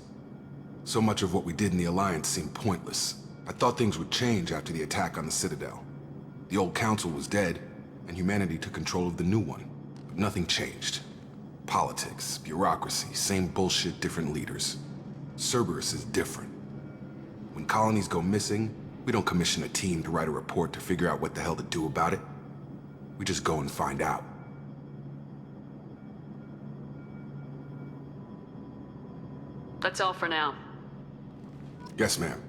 So much of what we did in the Alliance seemed pointless. I thought things would change after the attack on the Citadel. The old council was dead, and humanity took control of the new one. But nothing changed. Politics, bureaucracy, same bullshit, different leaders. Cerberus is different. When colonies go missing, we don't commission a team to write a report to figure out what the hell to do about it. We just go and find out.
That's all for now.
Yes, ma'am.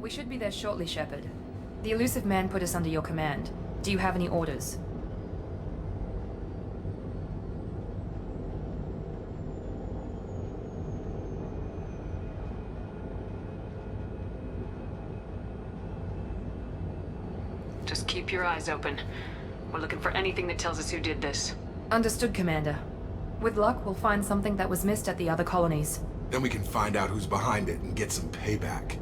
We should be there shortly, Shepard. The elusive man put us under your command. Do you have any orders?
Just keep your eyes open. We're looking for anything that tells us who did this.
Understood, Commander. With luck, we'll find something that was missed at the other colonies.
Then we can find out who's behind it and get some payback.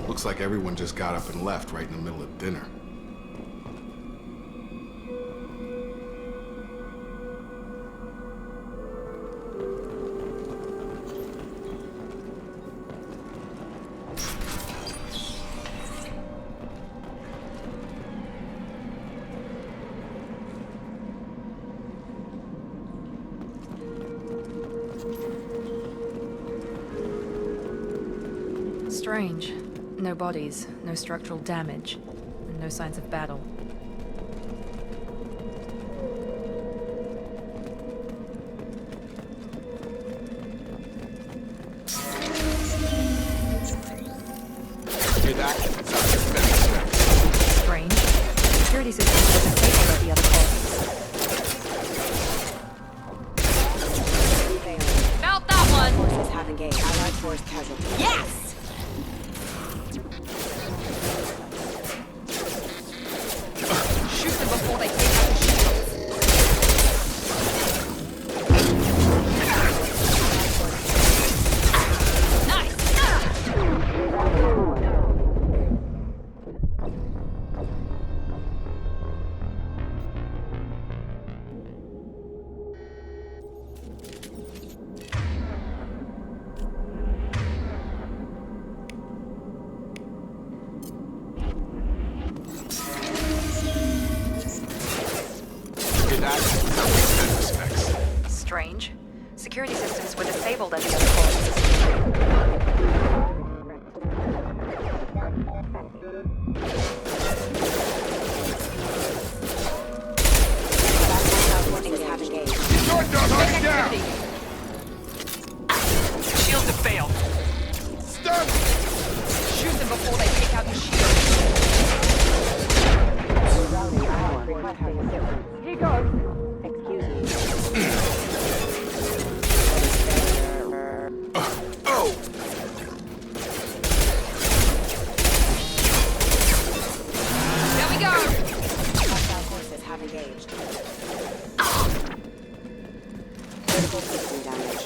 Looks like everyone just got up and left right in the middle of dinner.
Strange. No bodies, no structural damage, and no signs of battle. Strange. Security systems were disabled at the other colonies. Felt that one!
Forces have engaged. Allied force casualty.
Yes! Before they take out the shields. Nice! Strange. Security systems were disabled at the other colonies.
Shields have failed.
Stop!
Shoot them before they take out the shield.
Here goes. Excuse me.
There we go!
Hostile forces have engaged. Critical system damage.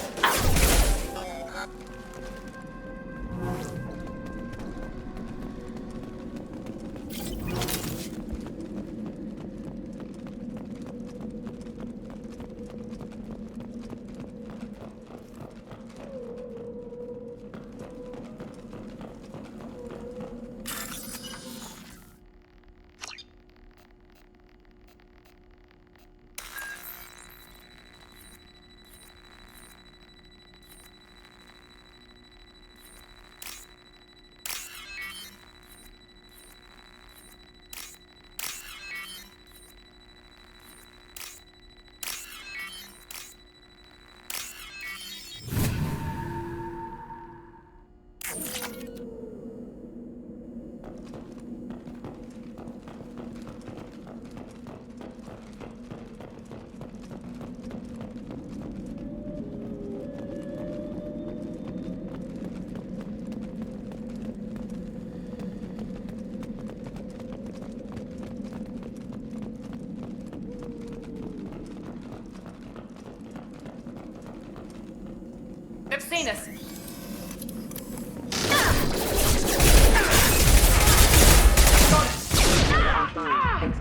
They've seen us.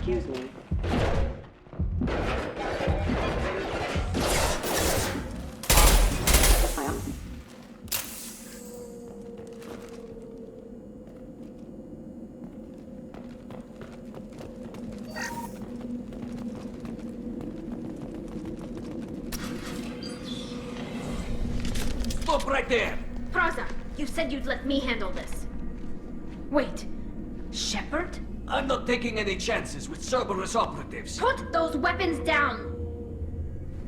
Excuse me. Ma'am.
Stop right there!
Praza, you said you'd let me handle this. Wait, Shepard?
I'm not taking any chances with Cerberus operatives.
Put those weapons down!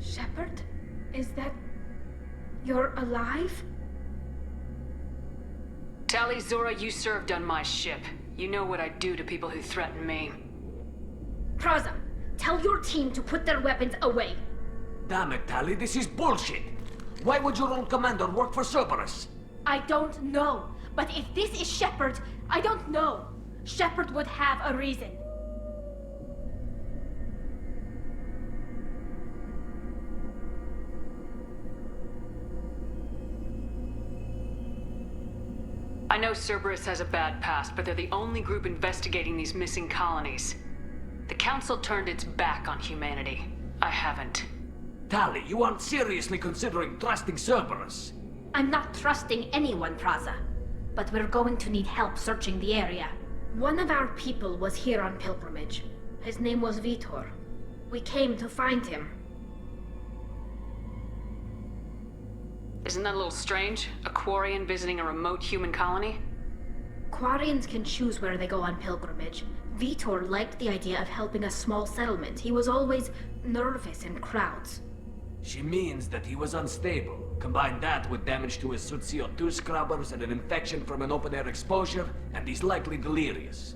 Shepard? Is that... you're alive?
Tali Zora, you served on my ship. You know what I do to people who threaten me.
Praza, tell your team to put their weapons away.
Damn it, Tali, this is bullshit! Why would your own commander work for Cerberus?
I don't know. But if this is Shepard, I don't know. Shepard would have a reason.
I know Cerberus has a bad past, but they're the only group investigating these missing colonies. The Council turned its back on humanity. I haven't.
Tali, you aren't seriously considering trusting Cerberus.
I'm not trusting anyone, Praza. But we're going to need help searching the area. One of our people was here on pilgrimage. His name was Vitor. We came to find him.
Isn't that a little strange? A Quarian visiting a remote human colony?
Quarians can choose where they go on pilgrimage. Vitor liked the idea of helping a small settlement. He was always nervous in crowds.
She means that he was unstable. Combine that with damage to his suit CO2 scrubbers and an infection from an open-air exposure, and he's likely delirious.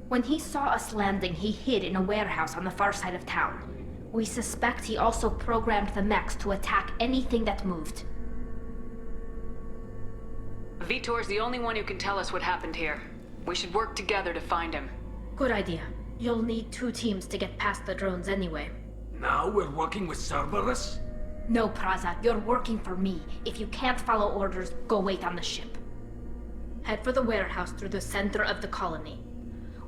When he saw us landing, he hid in a warehouse on the far side of town. We suspect he also programmed the mechs to attack anything that moved.
Vitor's the only one who can tell us what happened here. We should work together to find him.
Good idea. You'll need 2 teams to get past the drones anyway.
Now we're working with Cerberus?
No, Praza, you're working for me. If you can't follow orders, go wait on the ship. Head for the warehouse through the center of the colony.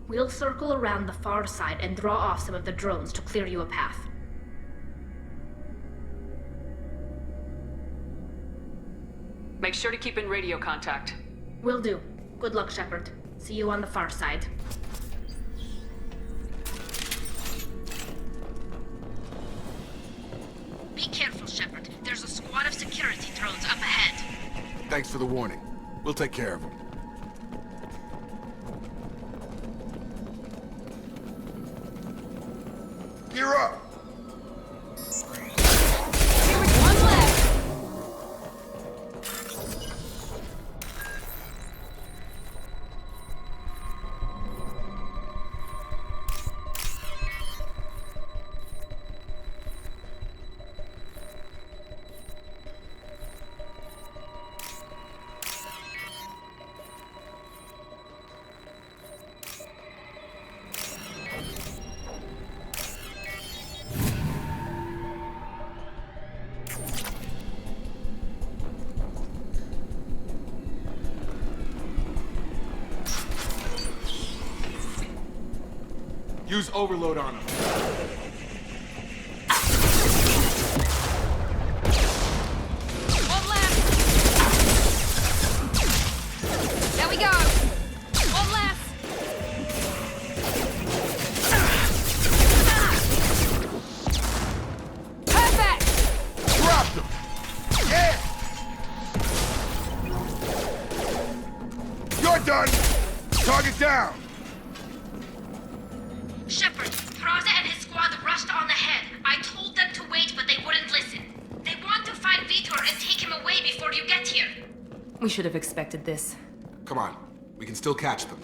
We'll circle around the far side and draw off some of the drones to clear you a path.
Make sure to keep in radio contact.
Will do. Good luck, Shepard. See you on the far side. Be careful, Shepard. There's a squad of security drones up ahead.
Thanks for the warning. We'll take care of them. Gear up! Use overload on him.
One left. There we go. One left. Perfect.
Dropped him. Yeah. You're done. Target down.
Shepard, Praza and his squad rushed on ahead. I told them to wait, but they wouldn't listen. They want to find Vitor and take him away before you get here.
We should have expected this.
Come on. We can still catch them.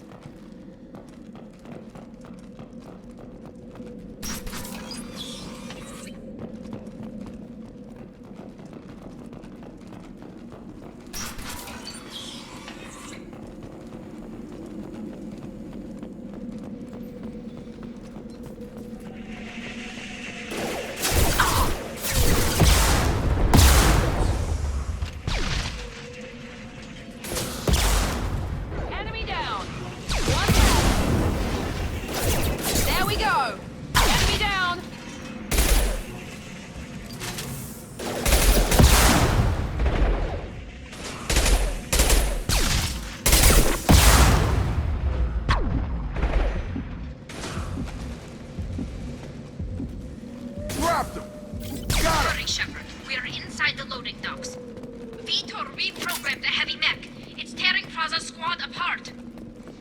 Enemy down!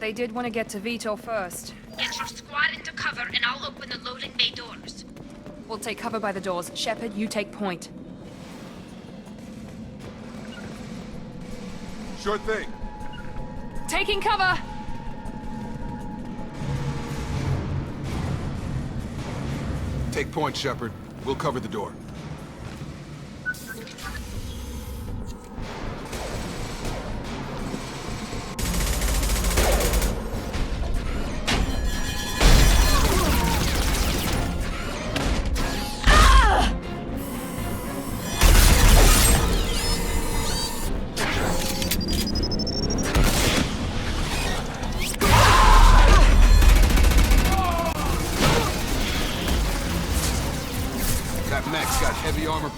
They did want to get to Vitor first.
Get your squad into cover and I'll open the loading bay doors.
We'll take cover by the doors. Shepard, you take point.
Sure thing.
Taking cover!
Take point, Shepard. We'll cover the door.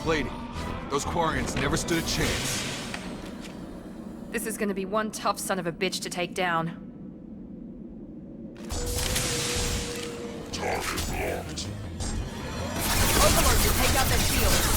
Plating. Those Quarians never stood a chance.
This is gonna be one tough son of a bitch to take down.
Target locked.
Overlord, you take out their shield.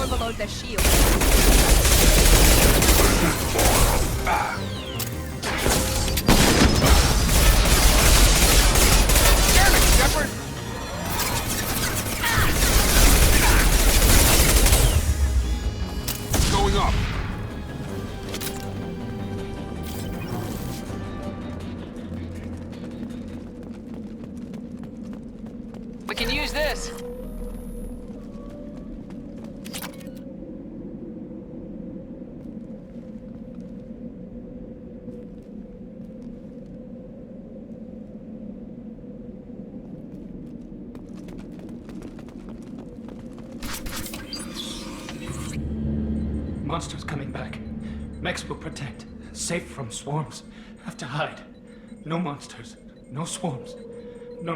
Overload their shield.
Damn it, Shepard! Going up.
We can use this.
Monsters coming back. Mechs will protect. Safe from swarms. Have to hide. No monsters. No swarms. No.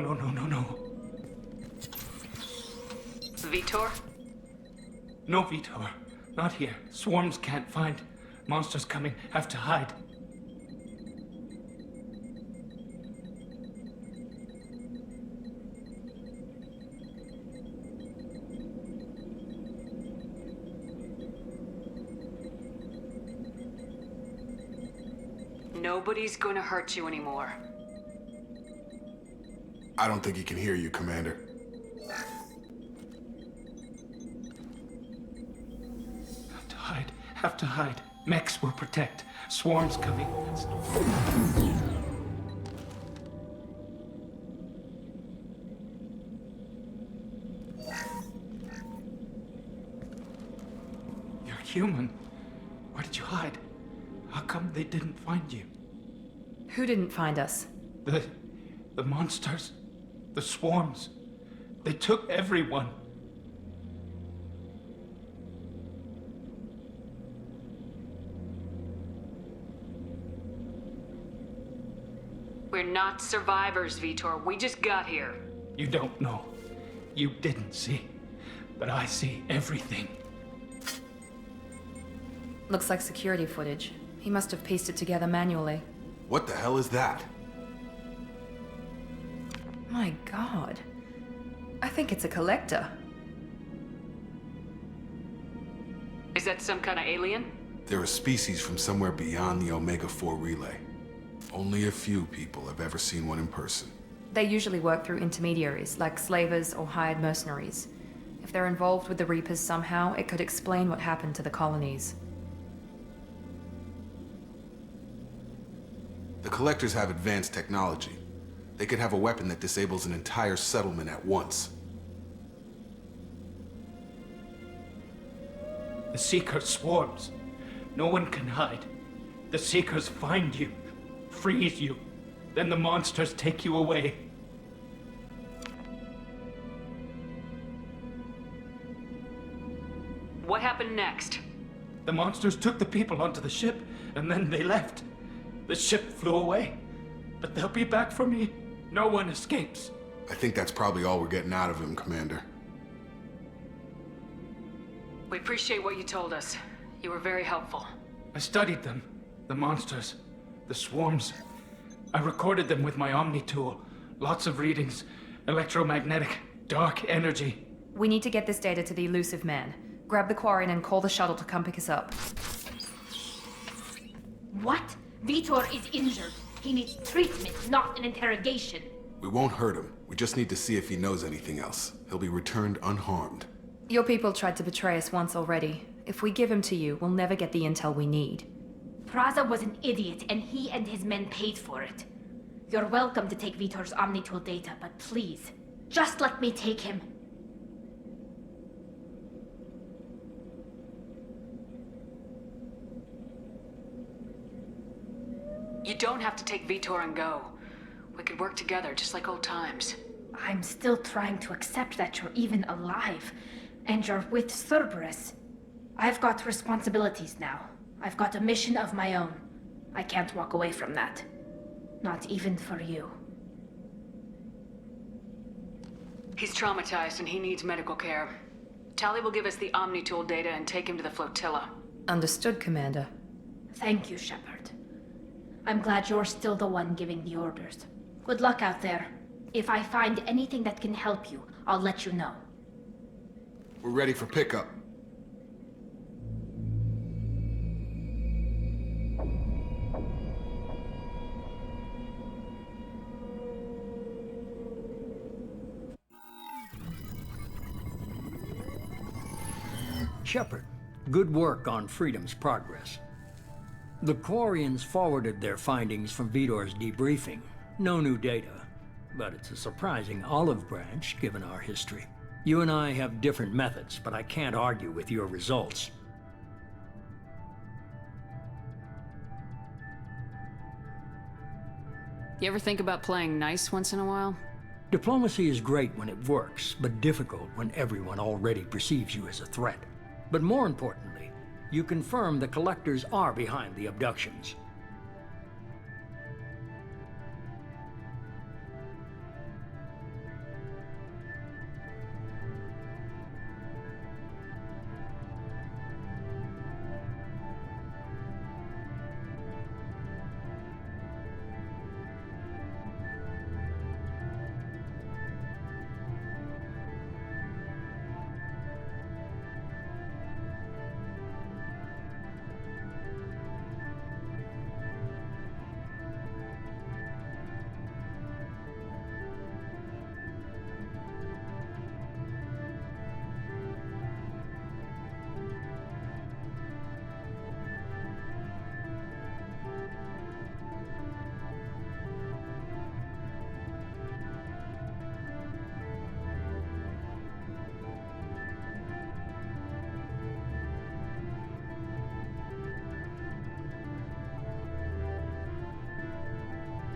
Vitor?
No Vitor. Not here. Swarms can't find. Monsters coming. Have to hide.
Nobody's gonna hurt you anymore.
I don't think he can hear you, Commander.
Have to hide. Mechs will protect. Swarms coming. You're human. Where did you hide? How come they didn't find you?
Who didn't find us?
The monsters. The swarms. They took everyone.
We're not survivors, Vitor. We just got here.
You don't know. You didn't see. But I see everything.
Looks like security footage. He must have pieced it together manually.
What the hell is that?
My god. I think it's a collector.
Is that some kind of alien?
They're a species from somewhere beyond the Omega-4 relay. Only a few people have ever seen one in person.
They usually work through intermediaries, like slavers or hired mercenaries. If they're involved with the Reapers somehow, it could explain what happened to the colonies.
The Collectors have advanced technology. They could have a weapon that disables an entire settlement at once.
The Seekers swarms. No one can hide. The Seekers find you, freeze you, then the monsters take you away.
What happened next?
The monsters took the people onto the ship, and then they left. The ship flew away, but they'll be back for me. No one escapes.
I think that's probably all we're getting out of him, Commander.
We appreciate what you told us. You were very helpful.
I studied them. The monsters. The swarms. I recorded them with my Omni tool. Lots of readings. Electromagnetic. Dark energy.
We need to get this data to the elusive man. Grab the Quarian and call the shuttle to come pick us up.
What? Vitor is injured. He needs treatment, not an interrogation.
We won't hurt him. We just need to see if he knows anything else. He'll be returned unharmed.
Your people tried to betray us once already. If we give him to you, we'll never get the intel we need.
Praza was an idiot, and he and his men paid for it. You're welcome to take Vitor's Omnitool data, but please, just let me take him.
You don't have to take Vitor and go. We could work together, just like old times.
I'm still trying to accept that you're even alive, and you're with Cerberus. I've got responsibilities now. I've got a mission of my own. I can't walk away from that. Not even for you.
He's traumatized and he needs medical care. Tali will give us the Omnitool data and take him to the flotilla.
Understood, Commander.
Thank you, Shepard. I'm glad you're still the one giving the orders. Good luck out there. If I find anything that can help you, I'll let you know.
We're ready for pickup.
Shepard, good work on Freedom's progress. The Quarians forwarded their findings from Vitor's debriefing. No new data, but it's a surprising olive branch given our history. You and I have different methods, but I can't argue with your results.
You ever think about playing nice once in a while?
Diplomacy is great when it works, but difficult when everyone already perceives you as a threat. But more importantly, you confirm the Collectors are behind the abductions.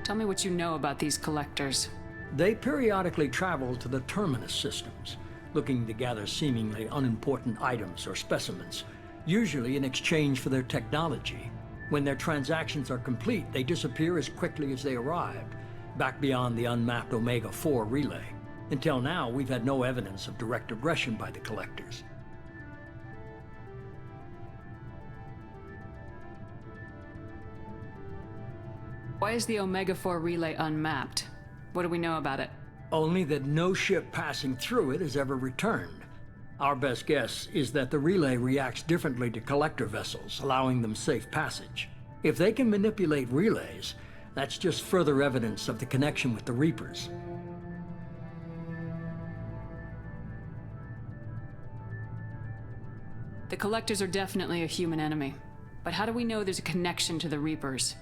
Tell me what you know about these Collectors.
They periodically travel to the Terminus systems, looking to gather seemingly unimportant items or specimens, usually in exchange for their technology. When their transactions are complete, they disappear as quickly as they arrived, back beyond the unmapped Omega-4 relay. Until now, we've had no evidence of direct aggression by the Collectors.
Why is the Omega-4 relay unmapped? What do we know about it?
Only that no ship passing through it has ever returned. Our best guess is that the relay reacts differently to collector vessels, allowing them safe passage. If they can manipulate relays, that's just further evidence of the connection with the Reapers.
The Collectors are definitely a human enemy. But how do we know there's a connection to the Reapers?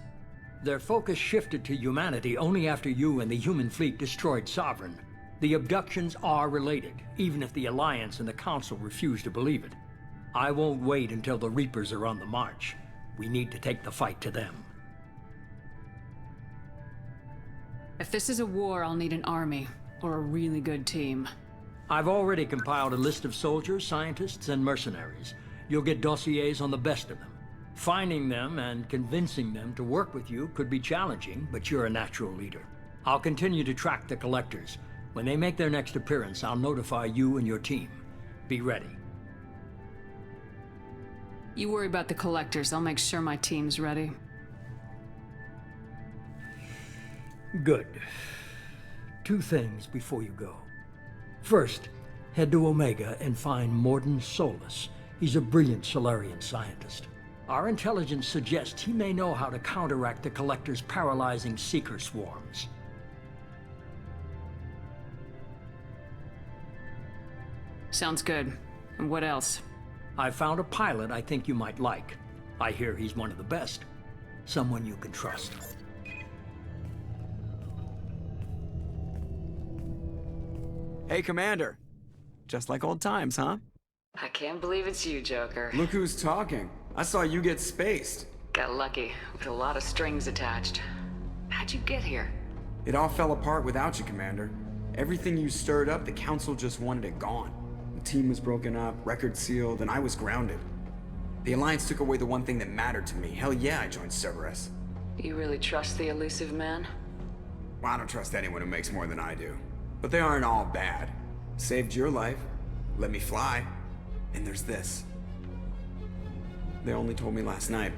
Their focus shifted to humanity only after you and the human fleet destroyed Sovereign. The abductions are related, even if the Alliance and the Council refuse to believe it. I won't wait until the Reapers are on the march. We need to take the fight to them.
If this is a war, I'll need an army, or a really good team.
I've already compiled a list of soldiers, scientists, and mercenaries. You'll get dossiers on the best of them. Finding them and convincing them to work with you could be challenging, but you're a natural leader. I'll continue to track the Collectors. When they make their next appearance, I'll notify you and your team. Be ready.
You worry about the collectors. I'll make sure my team's ready.
Good. 2 things before you go. First, head to Omega and find Morden Solus. He's a brilliant Solarian scientist. Our intelligence suggests he may know how to counteract the Collector's paralyzing Seeker swarms.
Sounds good. And what else?
I found a pilot I think you might like. I hear he's one of the best. Someone you can trust.
Hey, Commander. Just like old times, huh?
I can't believe it's you, Joker.
Look who's talking. I saw you get spaced.
Got lucky, with a lot of strings attached. How'd you get here?
It all fell apart without you, Commander. Everything you stirred up, the Council just wanted it gone. The team was broken up, record sealed, and I was grounded. The Alliance took away the one thing that mattered to me. Hell yeah, I joined Cerberus.
You really trust the elusive man?
Well, I don't trust anyone who makes more than I do. But they aren't all bad. Saved your life, let me fly, and there's this. They only told me last night.